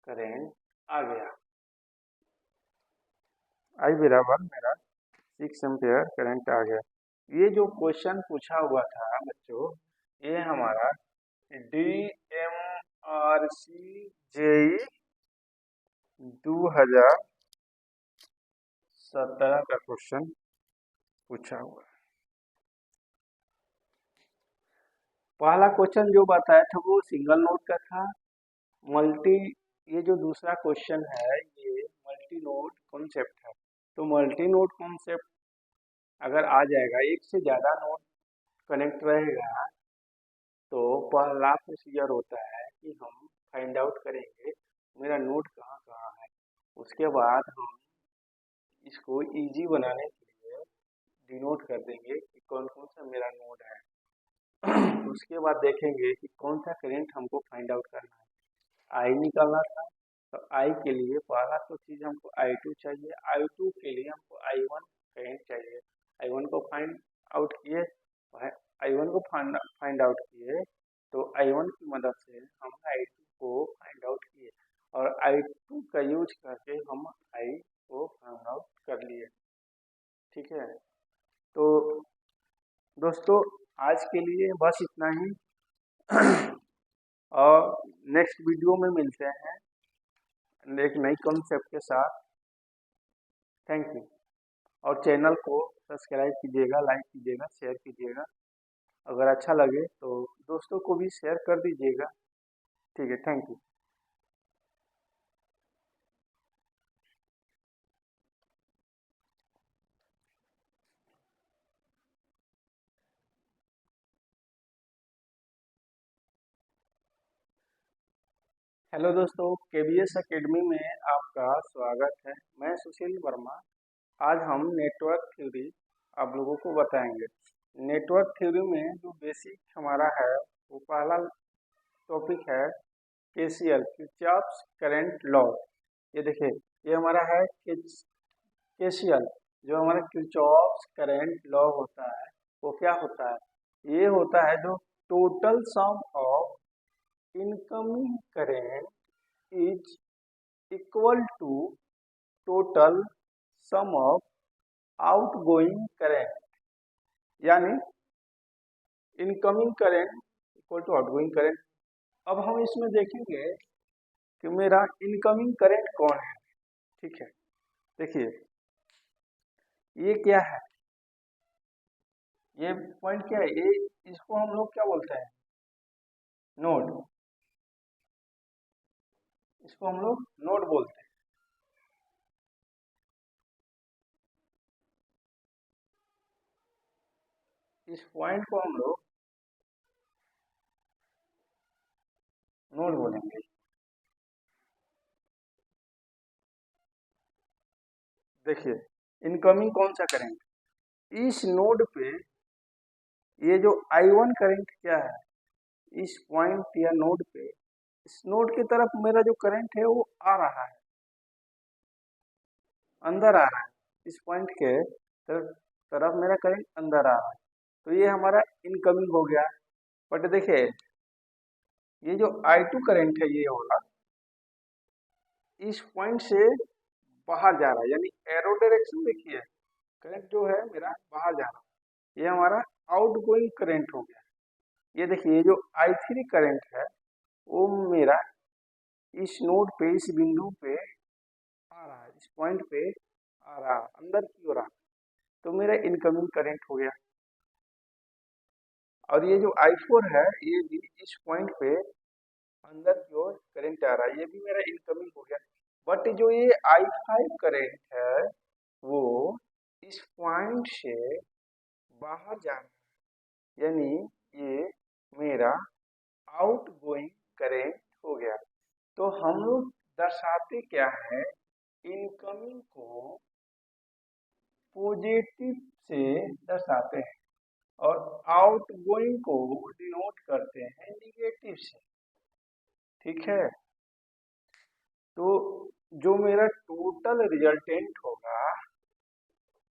करंट आ गया। I बराबर मेरा 6 एम्पियर करंट आ गया। ये जो क्वेश्चन पूछा हुआ था बच्चों, ये हमारा DMRC JE 2017 का क्वेश्चन पूछा हुआ है। पहला क्वेश्चन जो बताया था वो सिंगल नोड का था। मल्टी, ये जो दूसरा क्वेश्चन है ये मल्टी नोड कॉन्सेप्ट है। तो मल्टी नोड कॉन्सेप्ट अगर आ जाएगा, एक से ज़्यादा नोड कनेक्ट रहेगा, तो पहला प्रोसीजर होता है कि हम फाइंड आउट करेंगे मेरा नोड कहाँ कहाँ है। उसके बाद हम इसको इजी बनाने के लिए डिनोट कर देंगे कि कौन कौन सा मेरा नोड है। उसके बाद देखेंगे कि कौन सा करंट हमको फाइंड आउट करना है। आई निकालना था, तो आई के लिए पहला तो चीज़ हमको I2 चाहिए, I2 के लिए हमको I1 करंट चाहिए। I1 को फाइंड आउट किए, I1 को फाइंड आउट किए, तो I1 की मदद से हम I2 को फाइंड आउट किए, और I2 का यूज करके हम I को फाइंड आउट कर लिए। ठीक है, तो दोस्तों आज के लिए बस इतना ही। और नेक्स्ट वीडियो में मिलते हैं एक नई कॉन्सेप्ट के साथ। Thank you. और चैनल को सब्सक्राइब कीजिएगा, लाइक कीजिएगा, शेयर कीजिएगा। अगर अच्छा लगे तो दोस्तों को भी शेयर कर दीजिएगा। ठीक है, थैंक यू। हेलो दोस्तों, केबीएस एकेडमी में आपका स्वागत है। मैं सुशील वर्मा। आज हम नेटवर्क थ्योरी आप लोगों को बताएंगे। नेटवर्क थ्योरी में जो बेसिक हमारा है वो पहला टॉपिक है केसीएल, किर्चॉफ्स करंट लॉ। ये देखिए, ये हमारा है केसीएल। जो हमारा किर्चॉफ्स करंट लॉ होता है वो क्या होता है? ये होता है जो total sum of incoming current is equal to total sum of outgoing current, यानी incoming current equal to outgoing current. अब हम इसमें देखेंगे कि मेरा इनकमिंग करंट कौन है। ठीक है, देखिए ये क्या है, ये पॉइंट क्या है, ये इसको हम लोग क्या बोलते हैं? नोड। इसको हम लोग नोड बोलते हैं। इस पॉइंट को हम लोग नोड बोलेंगे। देखिए, इनकमिंग कौन सा करंट, इस नोड पे ये जो I1 करंट क्या है, इस पॉइंट या नोड पे, इस नोड की तरफ मेरा जो करंट है वो आ रहा है, अंदर आ रहा है। इस पॉइंट के तरफ मेरा करंट अंदर आ रहा है, तो ये हमारा इनकमिंग हो गया। बट देखिए, ये जो I2 करंट है ये वाला, इस पॉइंट से बाहर जा रहा है, यानी एरो डायरेक्शन देखिए, करंट जो है मेरा बाहर जा रहा है, ये हमारा आउटगोइंग करंट हो गया। ये देखिए, ये जो I3 करंट है वो मेरा इस नोड पे, इस बिंदु पे आ रहा है, इस पॉइंट पे आ रहा, अंदर की ओर आ, तो मेरा इनकमिंग करंट हो गया। और ये जो I4 है ये भी इस पॉइंट पे अंदर की ओर करंट आ रहा है, ये भी मेरा इनकमिंग हो गया। बट जो ये I5 करंट है वो इस पॉइंट से बाहर जा रहा है, यानी ये मेरा आउट गोइंग करंट हो गया। तो हम लोग दर्शाते क्या है, इनकमिंग को पॉजिटिव से दर्शाते हैं और आउटगोइंग को डिनोट करते हैं निगेटिव से। ठीक है, तो जो मेरा टोटल रिजल्टेंट होगा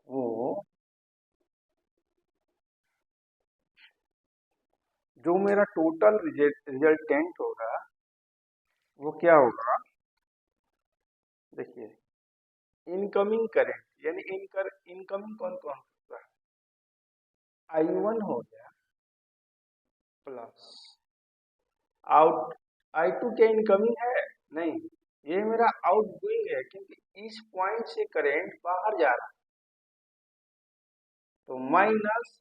वो, जो मेरा टोटल रिजल्टेंट होगा वो क्या होगा? देखिए, इनकमिंग करंट यानी इनकमिंग कौन कौन होगा? I1 हो गया, प्लस आउट I2 क्या इनकमिंग है? नहीं, ये मेरा आउटगोइंग है, क्योंकि इस पॉइंट से करंट बाहर जा रहा है, तो माइनस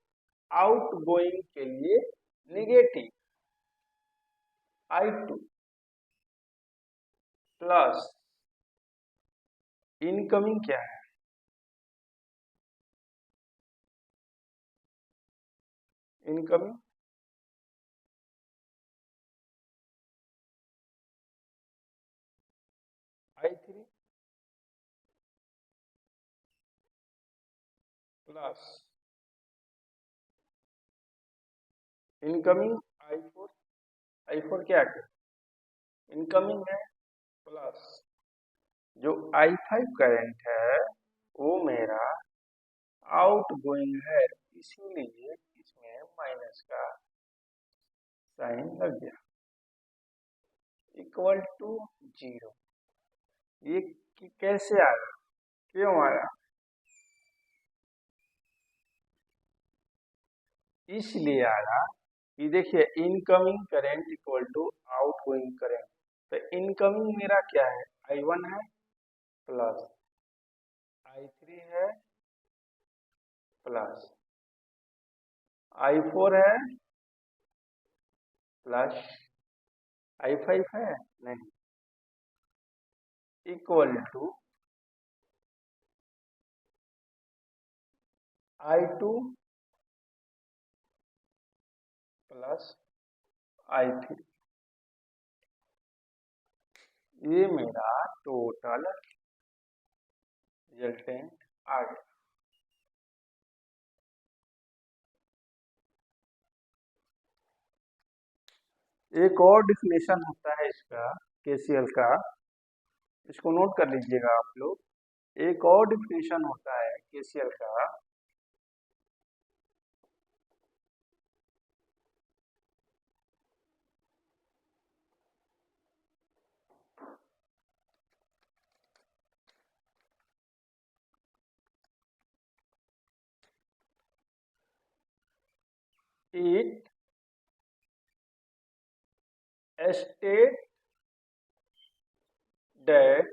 आउटगोइंग के लिए निगेटिव I2 प्लस इनकमिंग क्या है? Incoming I3 plus incoming I4। I4 क्या है? इनकमिंग है, प्लस जो I5 करंट है वो मेरा आउट गोइंग है, इसीलिए इसमें माइनस का साइन लग गया, इक्वल टू 0। ये कैसे आया, क्यों आया? इसलिए आया कि देखिए, incoming current equal to outgoing current. तो इनकमिंग मेरा क्या है? I1 है, प्लस I3 है, प्लस I4 है, प्लस I5 है, नहीं, equal to I2 plus I3। ये मेरा टोटल रिजल्टेंट आ गया। एक और डिफिनेशन होता है इसका, केसीएल का, इसको नोट कर लीजिएगा आप लोग। एक और डिफिनेशन होता है केसीएल का, it state that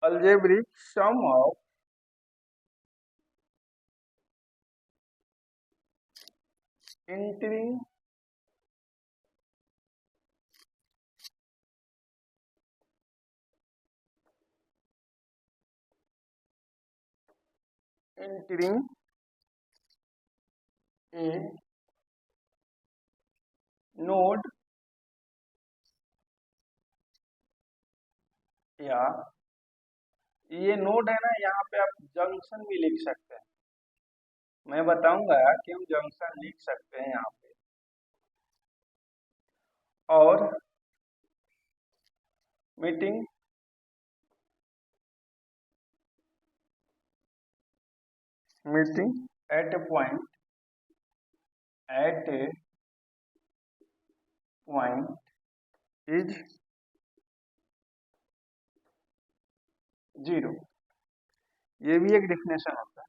algebraic sum of entering a node या ये नोड है ना, यहाँ पे आप जंक्शन भी लिख सकते हैं। मैं बताऊंगा कि हम जंक्शन लिख सकते हैं यहाँ पे। और meeting at a point is 0। ये भी एक डिफिनेशन होता है।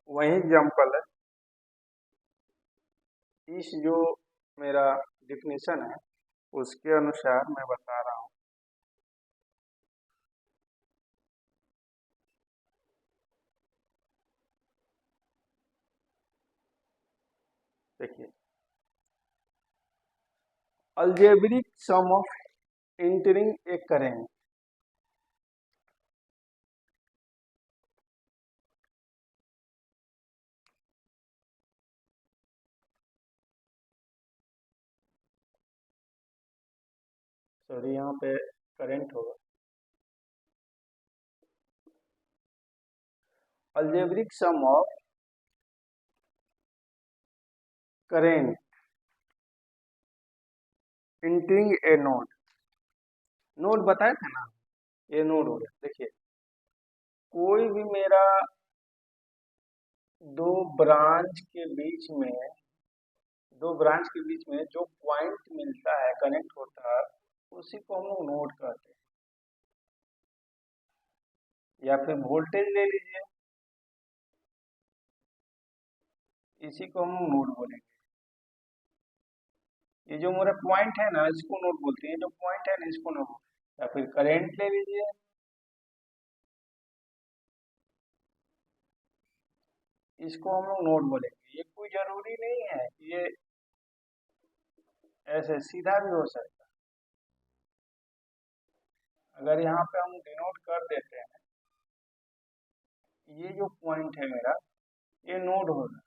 वही एग्जाम्पल है, इस जो मेरा डिफिनेशन है उसके अनुसार मैं बता रहा हूँ। देखिए, algebraic sum of entering a current, sorry यहाँ पे करंट होगा, algebraic sum of current entering a node, node बताया था ना, ये नोड हो गया। देखिए, कोई भी मेरा दो ब्रांच के बीच में जो पॉइंट मिलता है, कनेक्ट होता है, उसी को हम लोग नोड कहते हैं। या फिर वोल्टेज ले लीजिए, इसी को हम नोड बोलेंगे। ये जो मेरा पॉइंट है ना, इसको नोड बोलते हैं। जो पॉइंट है ना, इसको नोड। या फिर करंट ले लीजिए, इसको हम लोग नोड बोलेंगे। ये कोई जरूरी नहीं है, ये ऐसे सीधा भी हो सकता है। अगर यहाँ पे हम डिनोट कर देते हैं, ये जो पॉइंट है मेरा, ये नोड होगा।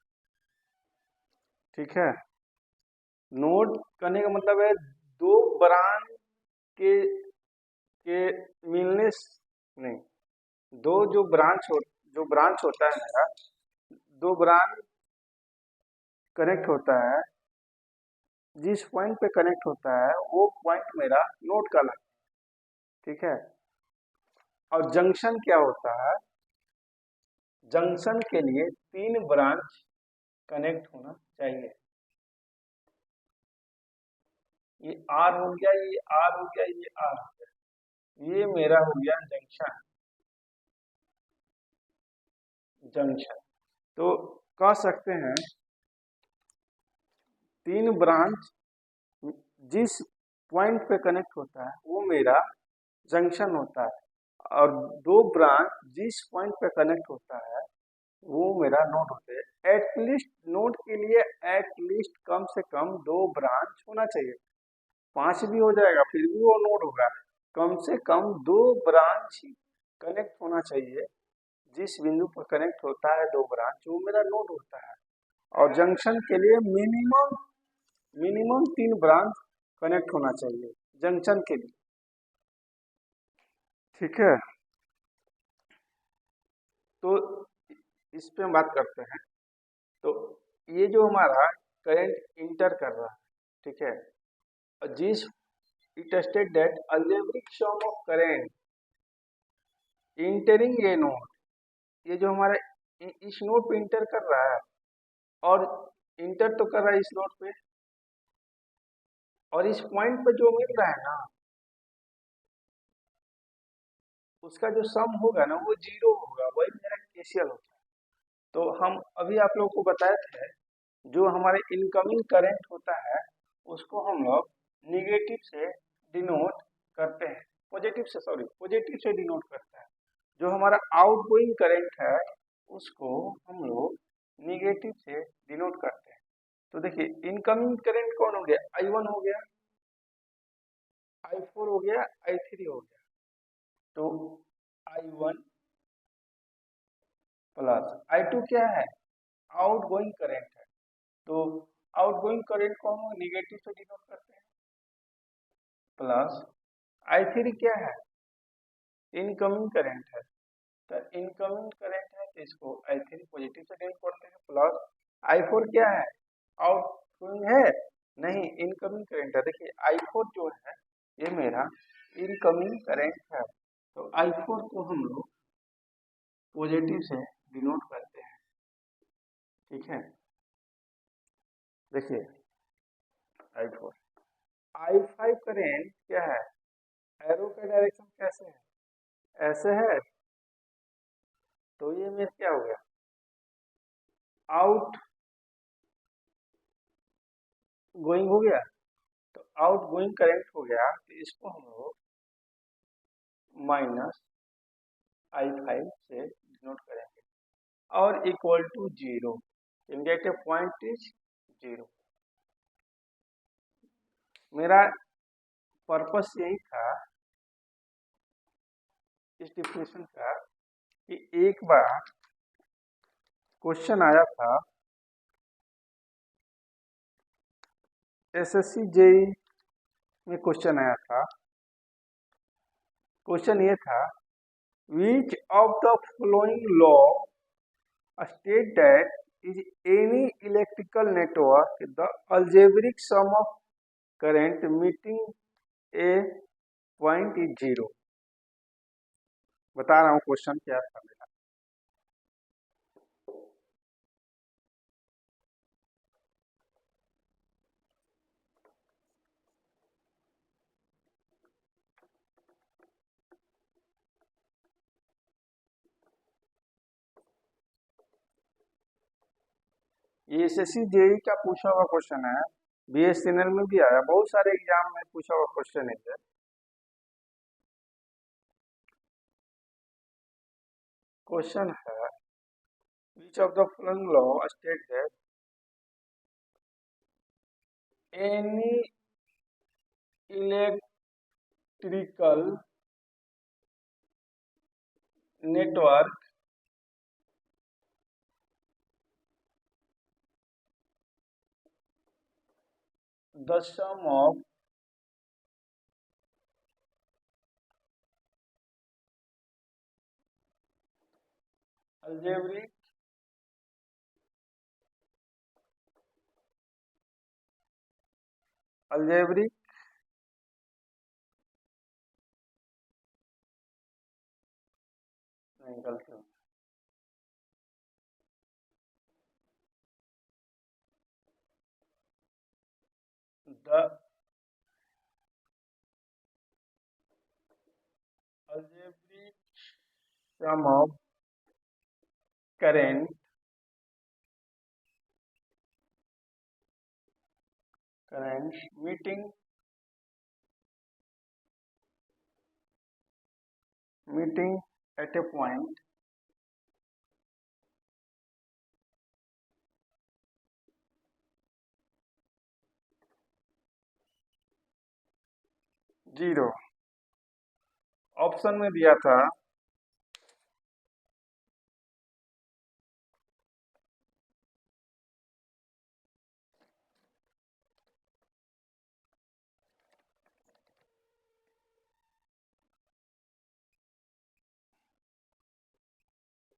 ठीक है, नोड करने का मतलब है दो ब्रांच के के मिलने नहीं, दो जो ब्रांच होता है मेरा, दो ब्रांच कनेक्ट होता है, जिस पॉइंट पे कनेक्ट होता है वो पॉइंट मेरा नोड का लगता है। ठीक है, और जंक्शन क्या होता है, जंक्शन के लिए तीन ब्रांच कनेक्ट होना चाहिए। ये आर हो गया, ये आर हो गया, ये आर हो गया, ये मेरा हो गया जंक्शन। जंक्शन। तो कह सकते हैं तीन ब्रांच जिस पॉइंट पे कनेक्ट होता है वो मेरा जंक्शन होता है, और दो ब्रांच जिस पॉइंट पे कनेक्ट होता है वो मेरा नोड होते हैं। एटलीस्ट नोड के लिए एटलीस्ट कम से कम दो ब्रांच होना चाहिए, पांच भी हो जाएगा फिर भी वो नोड होगा। कम से कम दो ब्रांच कनेक्ट होना चाहिए, जिस बिंदु पर कनेक्ट होता है दो ब्रांच वो मेरा नोड होता है। और जंक्शन के लिए मिनिमम मिनिमम तीन ब्रांच कनेक्ट होना चाहिए जंक्शन के लिए। ठीक है, तो इस पे हम बात करते हैं। तो ये जो हमारा करंट इंटर कर रहा है, ठीक है, और जिस it state that algebraic sum of current entering a node, ये जो हमारा इस नोड पे इंटर कर रहा है, और इंटर तो कर रहा है इस नोड पे, और इस पॉइंट पे जो मिल रहा है ना उसका जो सम होगा ना वो जीरो होगा, वही मेरा केसीएल होता है। तो हम अभी आप लोगों को बताए थे जो हमारे इनकमिंग करंट होता है उसको हम लोग निगेटिव से डिनोट करते हैं, पॉजिटिव से सॉरी पॉजिटिव से डिनोट करते हैं। जो हमारा आउटगोइंग करंट है उसको हम लोग निगेटिव से डिनोट करते हैं। तो देखिए इनकमिंग करंट कौन हो गया, I1 हो गया, I4 हो गया, I3 हो गया। तो I1 प्लस I2 क्या है, आउटगोइंग करंट है। तो आउटगोइंग करंट को हम निगेटिव से डिनोट करते हैं, प्लस I3 क्या है, इनकमिंग करंट है। तो इनकमिंग करंट है तो इसको I3 पॉजिटिव से डिनोट करते हैं, प्लस I4 क्या है, आउटगोइंग है नहीं, इनकमिंग करंट है। देखिए I4 जो है ये मेरा इनकमिंग करंट है, तो I4 को हम लोग पॉजिटिव से डिनोट करते हैं। ठीक है, देखिए I4 I5 करंट क्या है, एरो का डायरेक्शन कैसे है, ऐसे है। तो ये मेरा क्या हो गया, आउट गोइंग हो गया। तो आउट गोइंग करंट हो गया, तो इसको हम लोग माइनस I5 से डिनोट करेंगे, और equal to zero, indicative point is zero. मेरा पर्पस यही था इस डिफिनेशन का कि एक बार क्वेश्चन आया था एसएससी जेई में, क्वेश्चन आया था, क्वेश्चन ये था which of the following law state that is any electrical network the algebraic sum of current meeting a point is zero। बता रहा हूँ क्वेश्चन क्या था मेरा। ये एसएससी जेई का पूछा हुआ क्वेश्चन है, बीएसएनएल में भी आया, बहुत सारे एग्जाम में पूछा हुआ क्वेश्चन है। क्वेश्चन है which of the following law state that any electrical network the sum of algebraic algebraic नहीं गलती हो, the algebraic sum of current meeting at a point 0। Option में दिया था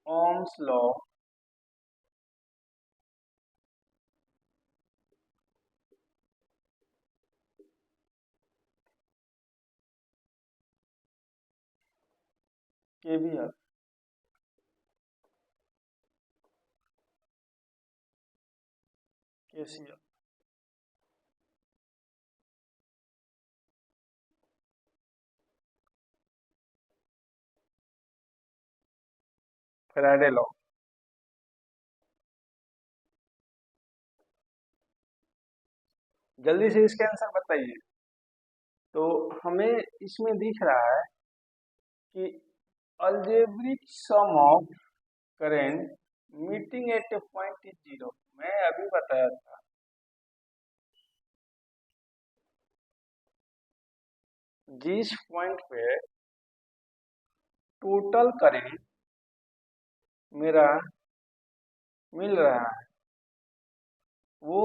Ohm's law, KVL, KCL, Faraday law. जल्दी से इसका answer बताइए। तो हमें इसमें दिख रहा है कि algebraic sum of current meeting at a point is 0। मैं अभी बताया था जिस पॉइंट पे टोटल करेंट मेरा मिल रहा है वो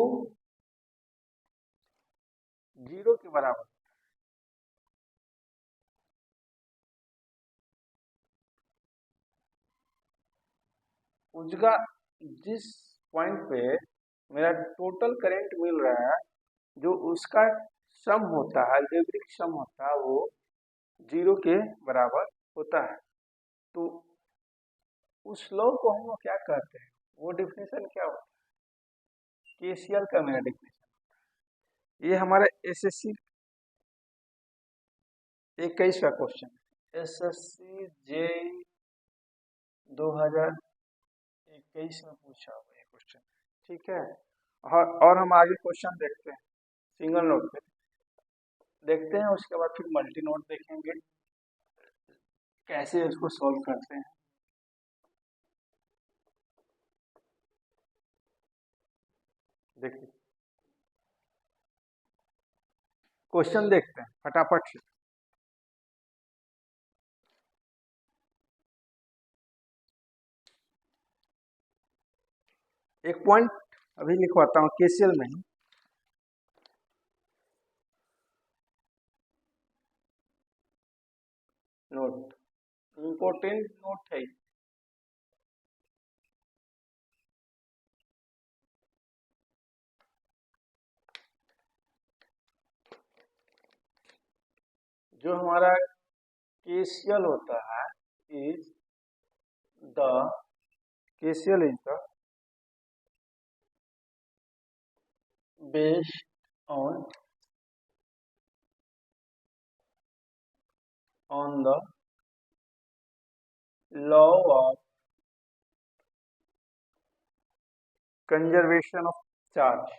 0 के बराबर, उसका जिस पॉइंट पे मेरा टोटल करंट मिल रहा है जो उसका सम होता है, अलजेब्रिक सम होता है, वो 0 के बराबर होता है। तो उस लॉ को हम लोग क्या कहते हैं, वो डिफिनेशन क्या होता है, केसीएल का मेरा डिफिनेशन। ये हमारा एसएससी 21 का क्वेश्चन है, एसएससी जे 2021 में पूछा हुआ ये क्वेश्चन। ठीक है, और हम आगे क्वेश्चन देखते हैं सिंगल नोट पे देखते हैं, उसके बाद फिर मल्टी नोट देखेंगे कैसे उसको सॉल्व करते हैं। देखिए क्वेश्चन देखते हैं फटाफट से। एक पॉइंट अभी लिखवाता हूँ केसीएल में ही। नोट, इम्पोर्टेंट नोट है। जो हमारा केसीएल होता है is the KCL is the based on the law of conservation of charge.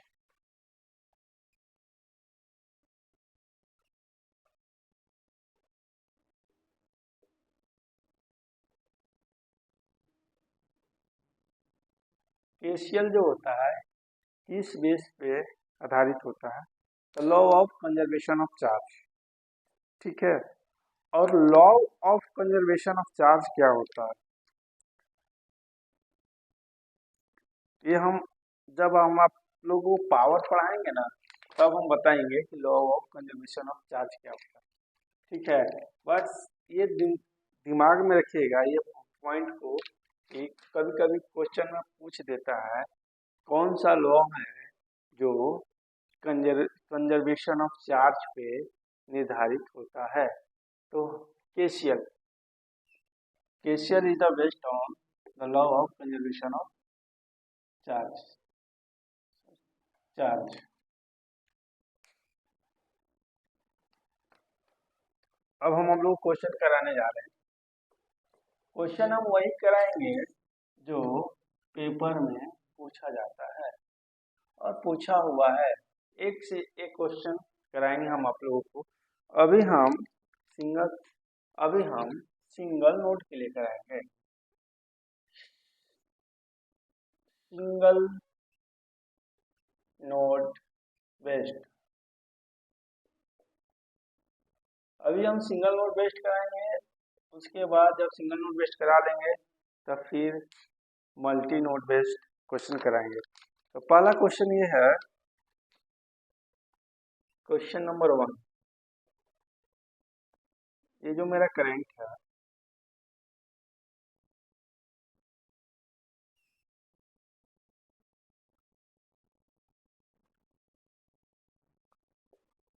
KCL जो होता है किस बेस पे आधारित होता है, तो law of conservation of charge. ठीक है, और law of conservation of charge क्या होता है, ये हम जब हम आप लोगों को पावर पढ़ाएंगे ना तब हम बताएंगे कि law of conservation of charge क्या होता है। ठीक है, बस ये दिमाग में रखिएगा ये पॉइंट को कि कभी कभी क्वेश्चन में पूछ देता है कौन सा लॉ है जो कंजर्वेशन ऑफ चार्ज पे निर्धारित होता है। तो KCL, KCL is the based on the law of conservation of charge. अब हम लोग क्वेश्चन कराने जा रहे हैं। क्वेश्चन हम वही कराएंगे जो पेपर में पूछा जाता है और पूछा हुआ है। एक से एक क्वेश्चन कराएंगे हम आप लोगों को। अभी हम सिंगल अभी हम सिंगल नोट के लिए कराएंगे। Single note based. अभी हम सिंगल नोट बेस्ड कराएंगे। उसके बाद जब सिंगल नोट बेस्ड करा लेंगे तब फिर मल्टी नोट बेस्ड क्वेश्चन कराएंगे। तो पहला क्वेश्चन ये है, क्वेश्चन नंबर 1। ये जो मेरा करंट है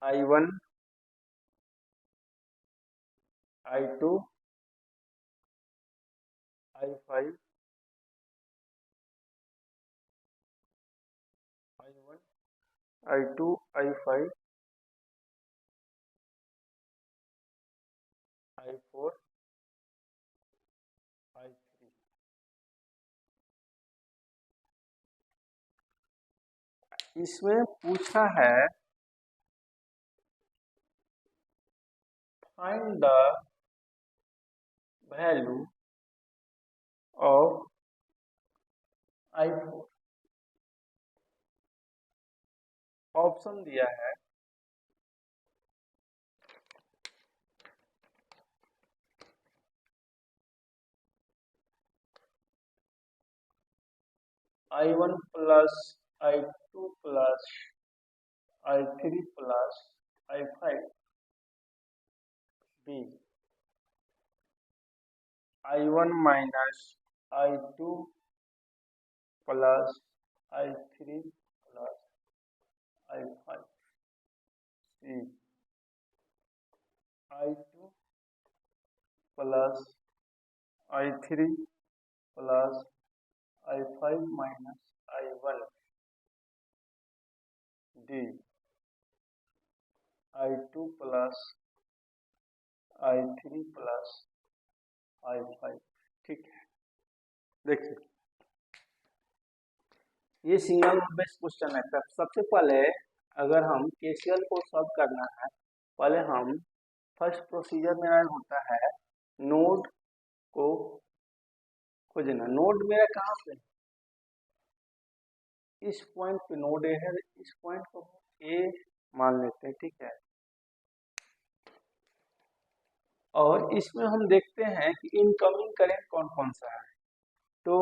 I1, I2, I5, I1, I2, I5, I4, I3। इसमें पूछा है find the value of I4। Option दिया है I1 plus I2 plus I3 plus I5, B I1 minus I2 plus I3 plus I5, C I2 plus I3 plus I5 minus I1, D I2 plus I3 plus I5। ठीक है, देखिए ये single note based question है। सबसे पहले अगर हम KCL को सॉल्व करना है, पहले हम फर्स्ट प्रोसीजर मेरा होता है नोड को खोजना। नोड मेरा कहाँ पे है? इस पॉइंट पे नोड ए है, इस पॉइंट को ए मान लेते हैं। ठीक है, और इसमें हम देखते हैं कि इनकमिंग करंट कौन कौन सा है। तो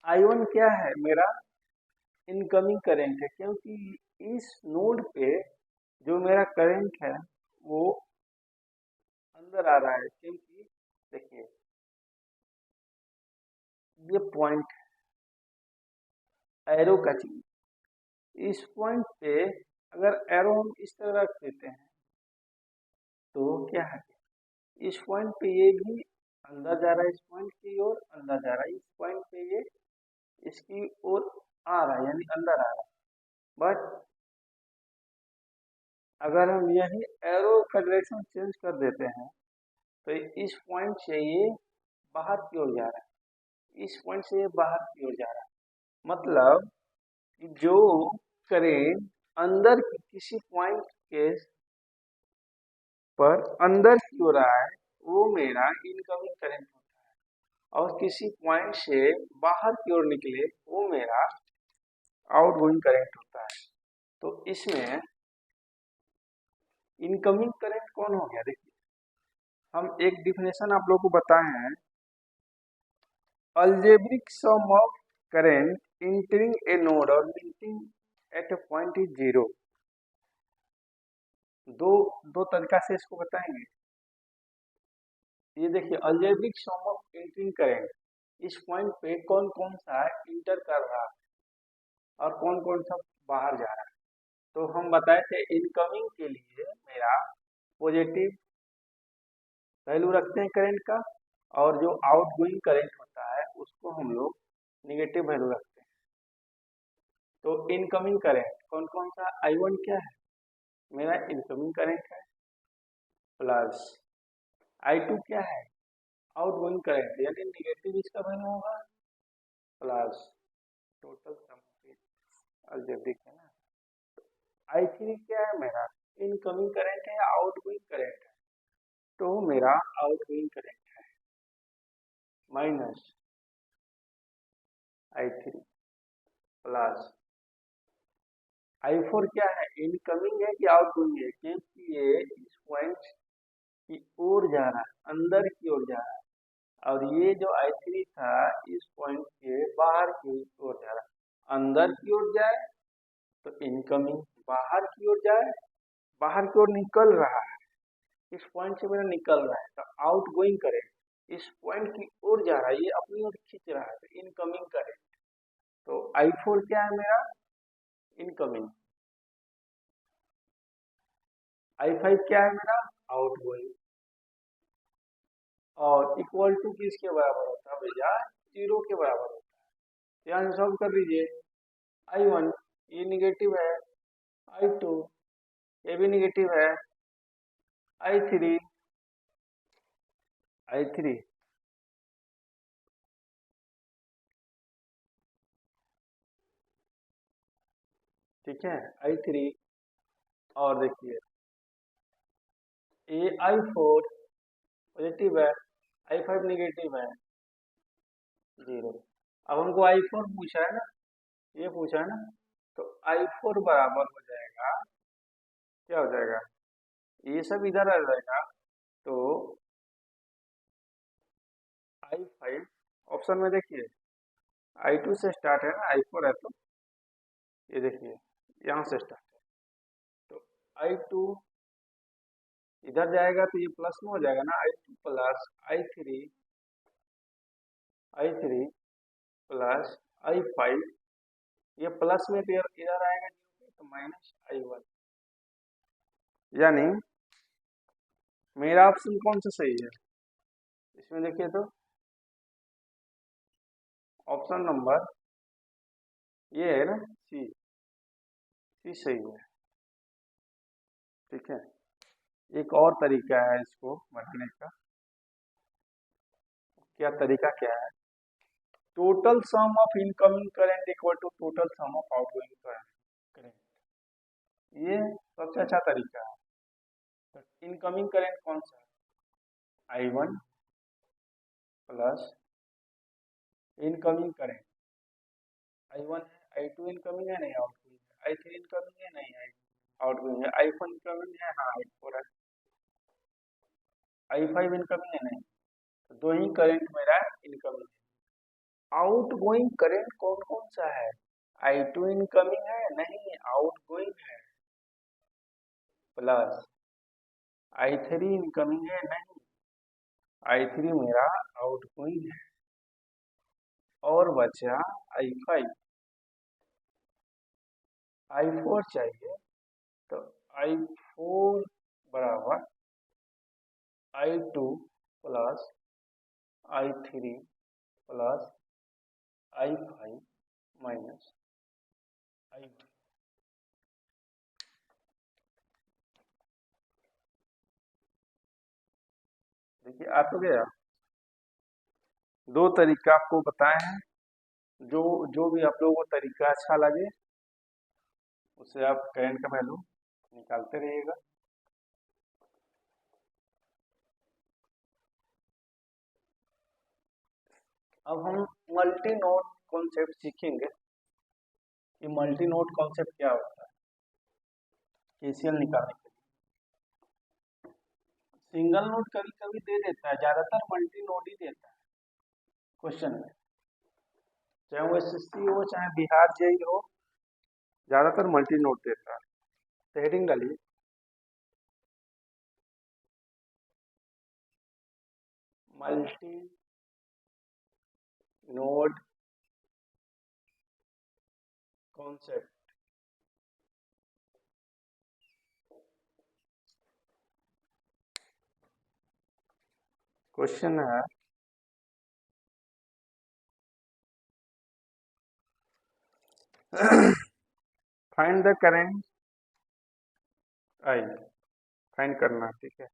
I1 क्या है? मेरा इनकमिंग करंट है, क्योंकि इस नोड पे जो मेरा करंट है वो अंदर आ रहा है। क्योंकि देखिए ये पॉइंट एरो का चीज, इस पॉइंट पे अगर एरो हम इस तरह रख देते हैं तो क्या है, इस पॉइंट पे ये भी अंदर जा रहा है, इस पॉइंट की ओर अंदर जा रहा है, इस पॉइंट पे ये इसकी ओर आ रहा है, यानी अंदर आ रहा है। बट अगर हम यही एरो का डायरेक्शन चेंज कर देते हैं तो इस पॉइंट से ये बाहर की ओर जा रहा है, इस पॉइंट से ये बाहर की ओर जा रहा है। मतलब कि जो करेंट अंदर की किसी पॉइंट के पर अंदर की ओर रहा है वो मेरा इनकमिंग करंट होता है, और किसी पॉइंट से बाहर की ओर निकले वो मेरा आउटगोइंग करंट होता है। तो इसमें इनकमिंग करंट कौन हो गया? देखिए हम एक डिफिनेशन आप लोगों को बताए हैं, algebraic sum of current entering a node और leaving at a point is zero. दो दो तरीका से इसको बताएंगे। ये देखिए algebraic sum of entering current, इस पॉइंट पे कौन कौन सा इंटर कर रहा है और कौन कौन सा बाहर जा रहा है। तो हम बताए थे इनकमिंग के लिए मेरा पॉजिटिव वैल्यू रखते हैं करंट का, और जो आउटगोइंग करंट होता है उसको हम लोग निगेटिव वैल्यू रखते हैं। तो इनकमिंग करंट कौन कौन सा? I1 क्या है? मेरा इनकमिंग करंट है, प्लस I2 क्या है? आउटगोइंग करंट, यानी निगेटिव इसका वैल्यू होगा, प्लस टोटल सम अलजेब्रिक है ना। I3 क्या है मेरा, इनकमिंग करंट है या आउटगोइंग करंट है, तो मेरा आउटगोइंग करंट है माइनस I3 प्लस I4 क्या है, इनकमिंग है कि आउटगोइंग है, क्योंकि ये इस पॉइंट की ओर जा रहा है, अंदर की ओर जा रहा है, और ये जो I3 था इस पॉइंट के बाहर की ओर जा रहा है। अंदर की ओर जाए तो इनकमिंग, बाहर की ओर जाए, बाहर की ओर निकल रहा है, इस पॉइंट से मेरा निकल रहा है, तो आउटगोइंग करेंट इस पॉइंट की ओर जा रहा है, ये अपनी ओर खींच रहा है, तो इनकमिंग करेंट। तो I4 क्या है मेरा, इनकमिंग। I5 क्या है मेरा, आउटगोइंग। और इक्वल टू किसके बराबर होता है भैया, 0 के बराबर होता है। यहाँ से सॉल्व कर लीजिए। I1 ये निगेटिव है, I2 ये भी निगेटिव है, I3 ठीक है, I3। और देखिए ये I4 पॉजिटिव है, I5 निगेटिव है, 0। अब हमको I4 पूछा है ना, ये पूछा है ना, तो I4 बराबर हो जाएगा, क्या हो जाएगा, ये सब इधर आ जाएगा, तो I5 ऑप्शन में देखिए I2 से स्टार्ट है ना, I4 है, तो ये देखिए यहाँ से स्टार्ट है, तो I2 इधर जाएगा तो ये प्लस में हो जाएगा ना, I2 plus I3 plus I5, ये प्लस में तो इधर आएगा तो माइनस I1। यानी मेरा ऑप्शन कौन सा सही है, इसमें देखिए तो ऑप्शन नंबर ये है ना, सी सही है। ठीक है, एक और तरीका है इसको बनाने का, क्या तरीका क्या है, total sum of incoming current equal to total sum of outgoing current, ये सबसे अच्छा तरीका है। तो इनकमिंग करंट कौन सा है, I1 plus incoming current I1 है, I2 इनकमिंग है नहीं आउटगोइंग है, I3 इनकमिंग है नहीं है आउटगोइंग है, I4 इनकमिंग है हाँ I4 है, I5 इनकमिंग है नहीं, तो दो ही करंट मेरा इनकमिंग है। आउटगोइंग करंट कौन कौन सा है, I2 इनकमिंग है नहीं आउटगोइंग है, प्लस I3 इनकमिंग है नहीं, I3 मेरा आउटगोइंग है, और बचा I5, I4 चाहिए, तो I4 बराबर I2 plus I3 plus I5 minus I1। देखिए आ तो गया, दो तरीका आपको बताए हैं, जो जो भी आप लोगों को तरीका अच्छा लगे उससे आप करंट का वैल्यू निकालते रहिएगा। अब हम मल्टी नोड कॉन्सेप्ट सीखेंगे कि मल्टी नोड कॉन्सेप्ट क्या होता है, केसीएल निकालने के लिए। सिंगल नोड कभी कभी दे देता है, ज्यादातर मल्टी नोड ही देता है क्वेश्चन में, चाहे वो एसएससी हो चाहे बिहार जेई हो, ज्यादातर मल्टी नोड देता है। तो हेडिंग डालिए, मल्टी नोड कॉन्सेप्ट। क्वेश्चन है find the current I, find करना, ठीक है।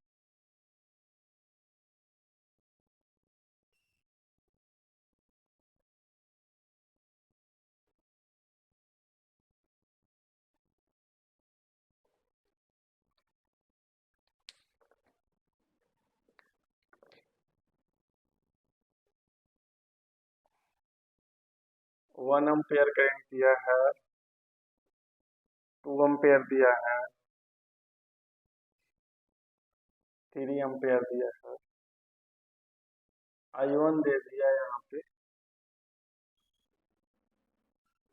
1 एम्पेयर करंट दिया है, 2 एम्पेयर दिया है, 3 एम्पेयर दिया है, I1 दे दिया यहाँ पे,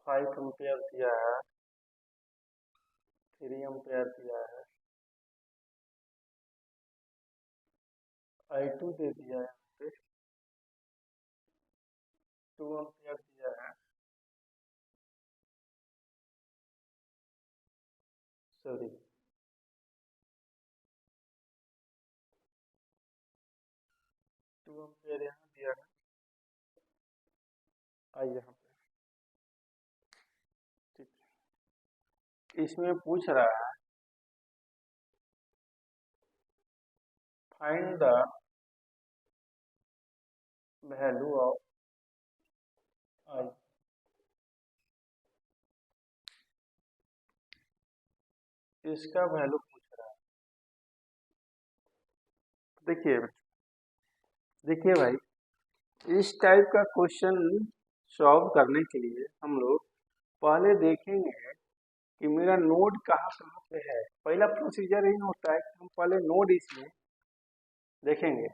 5 एम्पेयर दिया है, 3 एम्पेयर दिया है, I2 दे दिया है यहाँ पे, 2 एम्पेयर दिया है, सॉरी 2 एम्पेयर यहाँ दिया है, आई यहाँ पे। ठीक है, इसमें पूछ रहा है फाइंड द वैल्यू ऑफ आई। इसका वैल्यू पूछ रहा है। देखिए देखिए भाई, इस टाइप का क्वेश्चन सॉल्व करने के लिए हम लोग पहले देखेंगे कि मेरा नोड कहाँ कहाँ पे है। पहला प्रोसीजर ही होता है कि हम पहले नोड इसमें देखेंगे,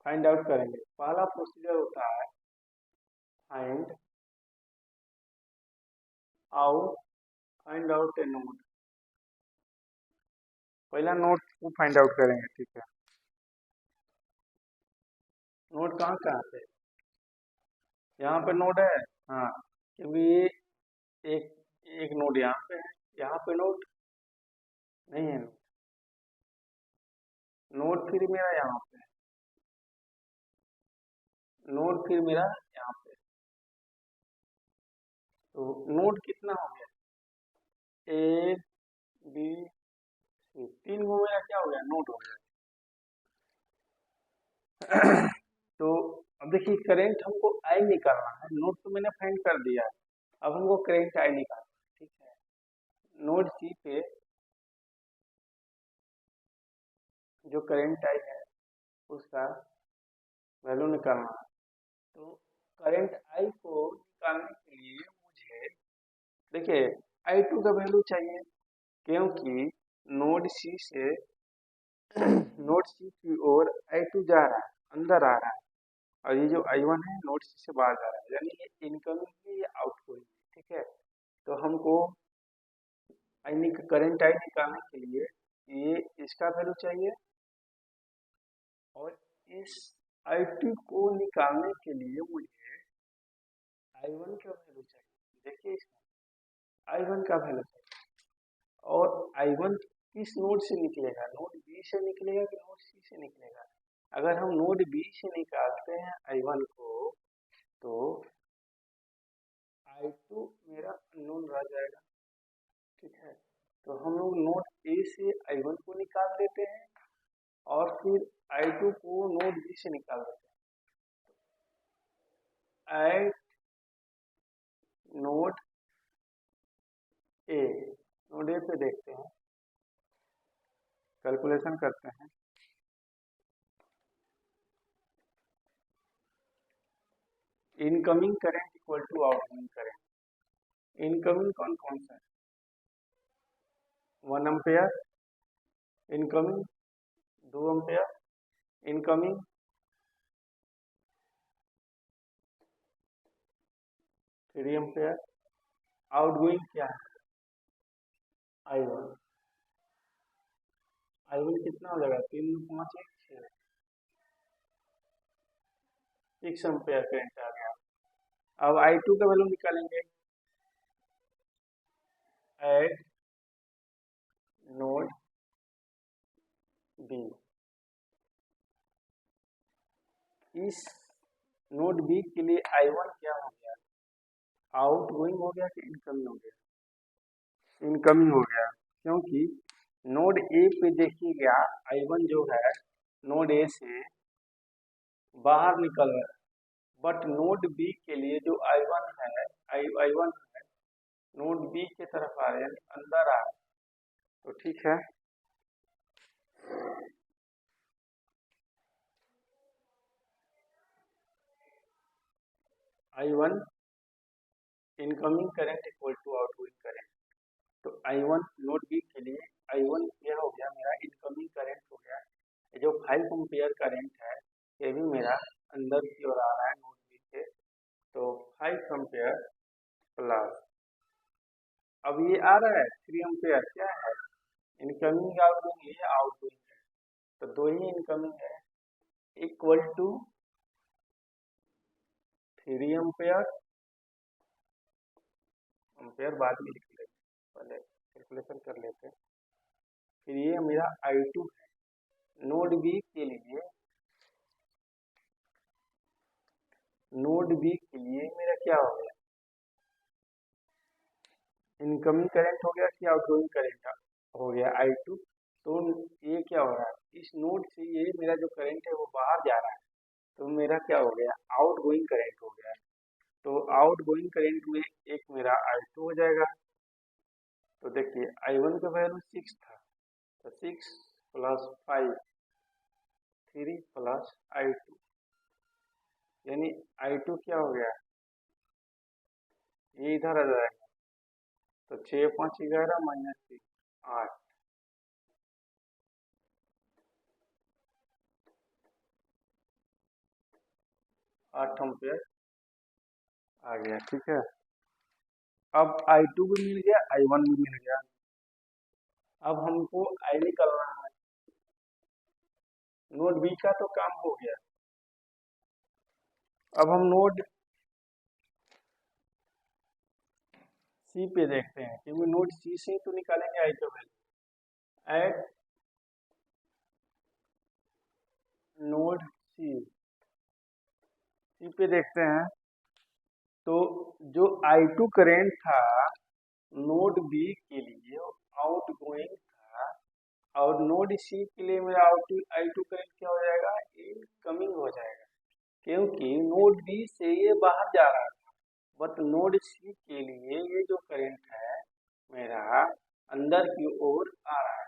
फाइंड आउट करेंगे। पहला प्रोसीजर होता है फाइंड आउट ए नोड। पहला नोड को फाइंड आउट करेंगे। ठीक है, नोड कहाँ कहाँ पे, यहाँ पे नोड है, हाँ, क्योंकि ये एक एक नोड यहाँ पे है, यहाँ पे नोड नहीं है। नोड फिर मेरा यहाँ पे है, नोड फिर मेरा यहाँ पे। तो नोड कितना हो गया, ए बी सी, 3 को मेरा क्या हो गया, नोड हो गया। तो अब देखिए करंट हमको आई निकालना है, नोड तो मैंने फाइंड कर दिया है, अब हमको करंट आई निकालना है। ठीक है, नोड सी पे जो करंट आई है उसका वैल्यू निकालना है। तो करंट आई को निकालने के लिए मुझे देखिए I2 का वैल्यू चाहिए, क्योंकि नोड सी से नोड सी की ओर I2 जा रहा है, अंदर आ रहा है, और ये जो I1 है नोड सी से बाहर जा रहा है, यानी ये इनकमिंग है या आउटगोइंग। ठीक है, तो हमको करंट आई निकालने के लिए ये इसका वैल्यू चाहिए, और इस I2 को निकालने के लिए मुझे I1 का वैल्यू चाहिए। देखिए इसमें I1 का वैल्यू चाहिए, और I1 किस नोड से निकलेगा, नोड बी से निकलेगा कि नोड सी से निकलेगा। अगर हम नोड बी से निकालते हैं I1 को, तो I2 मेरा अननोन रह जाएगा। ठीक है, तो हम लोग नोड ए से I1 को निकाल देते हैं, और फिर I2 को नोड बी से निकाल देते हैं। At node A, node A पे देखते हैं, कैलकुलेशन करते हैं। Incoming current equal to outgoing current. Incoming कौन कौन सा है, 1 ampere incoming, 2 ampere incoming, 3 ampere. Outgoing क्या है, I1। I1 कितना हो जाएगा, 3 5 1 6, 6 एम्पेयर करंट आ गया। अब I2 का वैल्यू निकालेंगे। एट नोड बी, इस नोड बी के लिए I1 क्या हो गया, आउटगोइंग हो गया कि इनकमिंग हो गया, इनकमिंग हो गया, क्योंकि नोड ए पे देखिएगा I1 जो है नोड ए से बाहर निकल रहा है, बट नोड बी के लिए जो I1 है, I1 है नोड बी के तरफ आ रहा है, यानी अंदर आ रहा है। तो ठीक है, I1 incoming current equal to outgoing current. तो I1 नोड बी के लिए I1 क्या हो गया, मेरा इनकमिंग करंट हो गया। ये जो 5 एम्पियर करंट है ये भी मेरा अंदर की ओर आ रहा है नोड बी के। तो 5 एम्पियर प्लस, अब ये आ रहा है 3 एम्पियर, क्या है इनकमिंग आउटगोइंग, ये आउटगोइंग है। तो दो ही इनकमिंग है, इक्वल टू 3 एम्पियर, एम्पियर बाद में लिख लेते, पहले कैलकुलेशन कर लेते हैं। फिर ये मेरा I2 है नोड बी के लिए, नोड बी के लिए मेरा क्या हो गया, इनकमिंग करंट हो गया कि आउटगोइंग करंट हो गया I2। तो ये क्या हो रहा है, इस नोड से ये मेरा जो करंट है वो बाहर जा रहा है, तो मेरा क्या हो गया, आउटगोइंग करंट हो गया। तो आउटगोइंग करंट में एक मेरा I2 हो जाएगा। तो देखिए I1 का वैल्यू 6 था, तो 6 प्लस 5, 3 प्लस I2, यानी I2 क्या हो गया, ये इधर आ जाएगा। तो 6 5 11 माइनस 6 8, 8 एम्पियर आ गया। ठीक है, अब I2 भी मिल गया, I1 भी मिल गया। अब हमको I निकालना है, नोड बी का तो काम हो गया। अब हम नोड सी पे देखते हैं, क्योंकि नोड सी से तो निकालेंगे I का वैल्यू। एट नोड सी, सी पे देखते हैं, तो जो I2 करंट था नोड बी के लिए आउट गोइंग था, और नोड सी के लिए मेरा I2 करंट क्या हो जाएगा, इनकमिंग हो जाएगा, क्योंकि नोड बी से ये बाहर जा रहा था। बट नोड सी के लिए ये जो करंट है मेरा अंदर की ओर आ रहा है।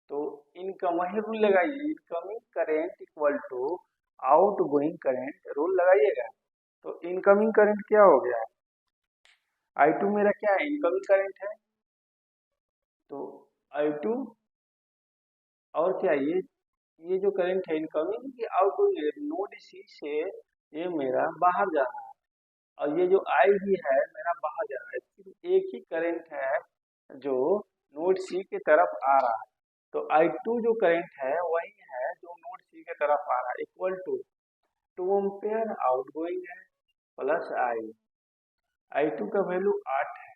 तो इनकम वही रूल लगाइए, incoming current equal to outgoing current rule लगाइएगा। तो इनकमिंग करंट क्या हो गया, I2 मेरा क्या है, इनकमिंग करंट है। तो I2 और क्या, ये जो करंट है इनकमिंग की आउटगोइंग, नोड सी से ये मेरा बाहर जा रहा है, और ये जो I भी है मेरा बाहर जा रहा है। सिर्फ एक ही करंट है जो नोड सी की तरफ आ रहा है। तो I2 जो करंट है वही है जो नोड सी की तरफ आ रहा है, इक्वल टू 2 एम्पियर आउटगोइंग है प्लस I2 का वैल्यू 8 है,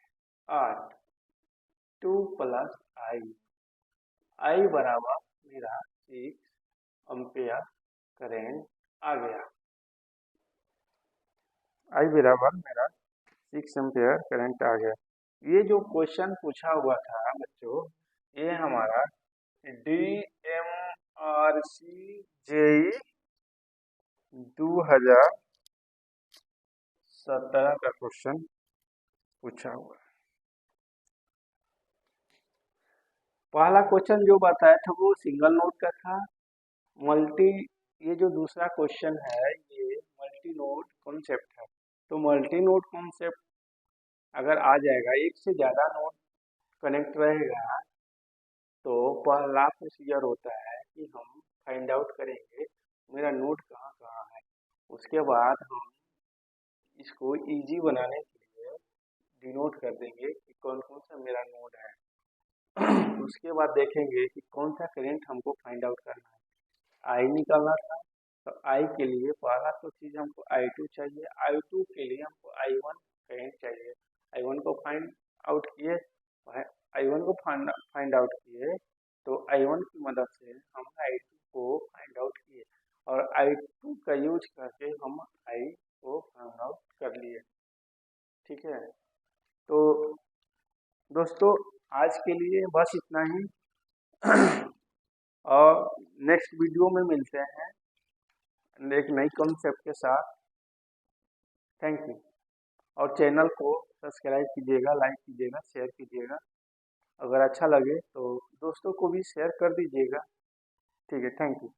8 2 प्लस I बराबर मेरा 6 एम्पियर करंट आ गया। I बराबर मेरा 6 एम्पियर करंट आ गया। ये जो क्वेश्चन पूछा हुआ था बच्चों, ये हमारा DMRC JEE 2017 का क्वेश्चन पूछा हुआ है। पहला क्वेश्चन जो बताया था वो सिंगल नोड का था। ये जो दूसरा क्वेश्चन है ये मल्टी नोड कॉन्सेप्ट है। तो मल्टी नोड कॉन्सेप्ट अगर आ जाएगा, एक से ज़्यादा नोड कनेक्ट रहेगा, तो पहला प्रोसीजर होता है कि हम फाइंड आउट करेंगे मेरा नोड कहाँ कहाँ है। उसके बाद हम इसको इजी बनाने के लिए डिनोट कर देंगे कि कौन कौन सा मेरा नोड है। उसके बाद देखेंगे कि कौन सा करंट हमको फाइंड आउट करना है। I निकालना था, तो I के लिए पहला तो चीज़ हमको I2 चाहिए, I2 के लिए हमको I1 करंट चाहिए। I1 को फाइंड आउट किए, I1 को फाइंड आउट किए, तो I1 की मदद से हम I2 को फाइंड आउट किए, और I2 का यूज करके हम I को फाइंड आउट कर लिए। ठीक है, तो दोस्तों आज के लिए बस इतना ही। और नेक्स्ट वीडियो में मिलते हैं एक नई कॉन्सेप्ट के साथ। थैंक यू, और चैनल को सब्सक्राइब कीजिएगा, लाइक कीजिएगा, शेयर कीजिएगा। अगर अच्छा लगे तो दोस्तों को भी शेयर कर दीजिएगा। ठीक है, थैंक यू।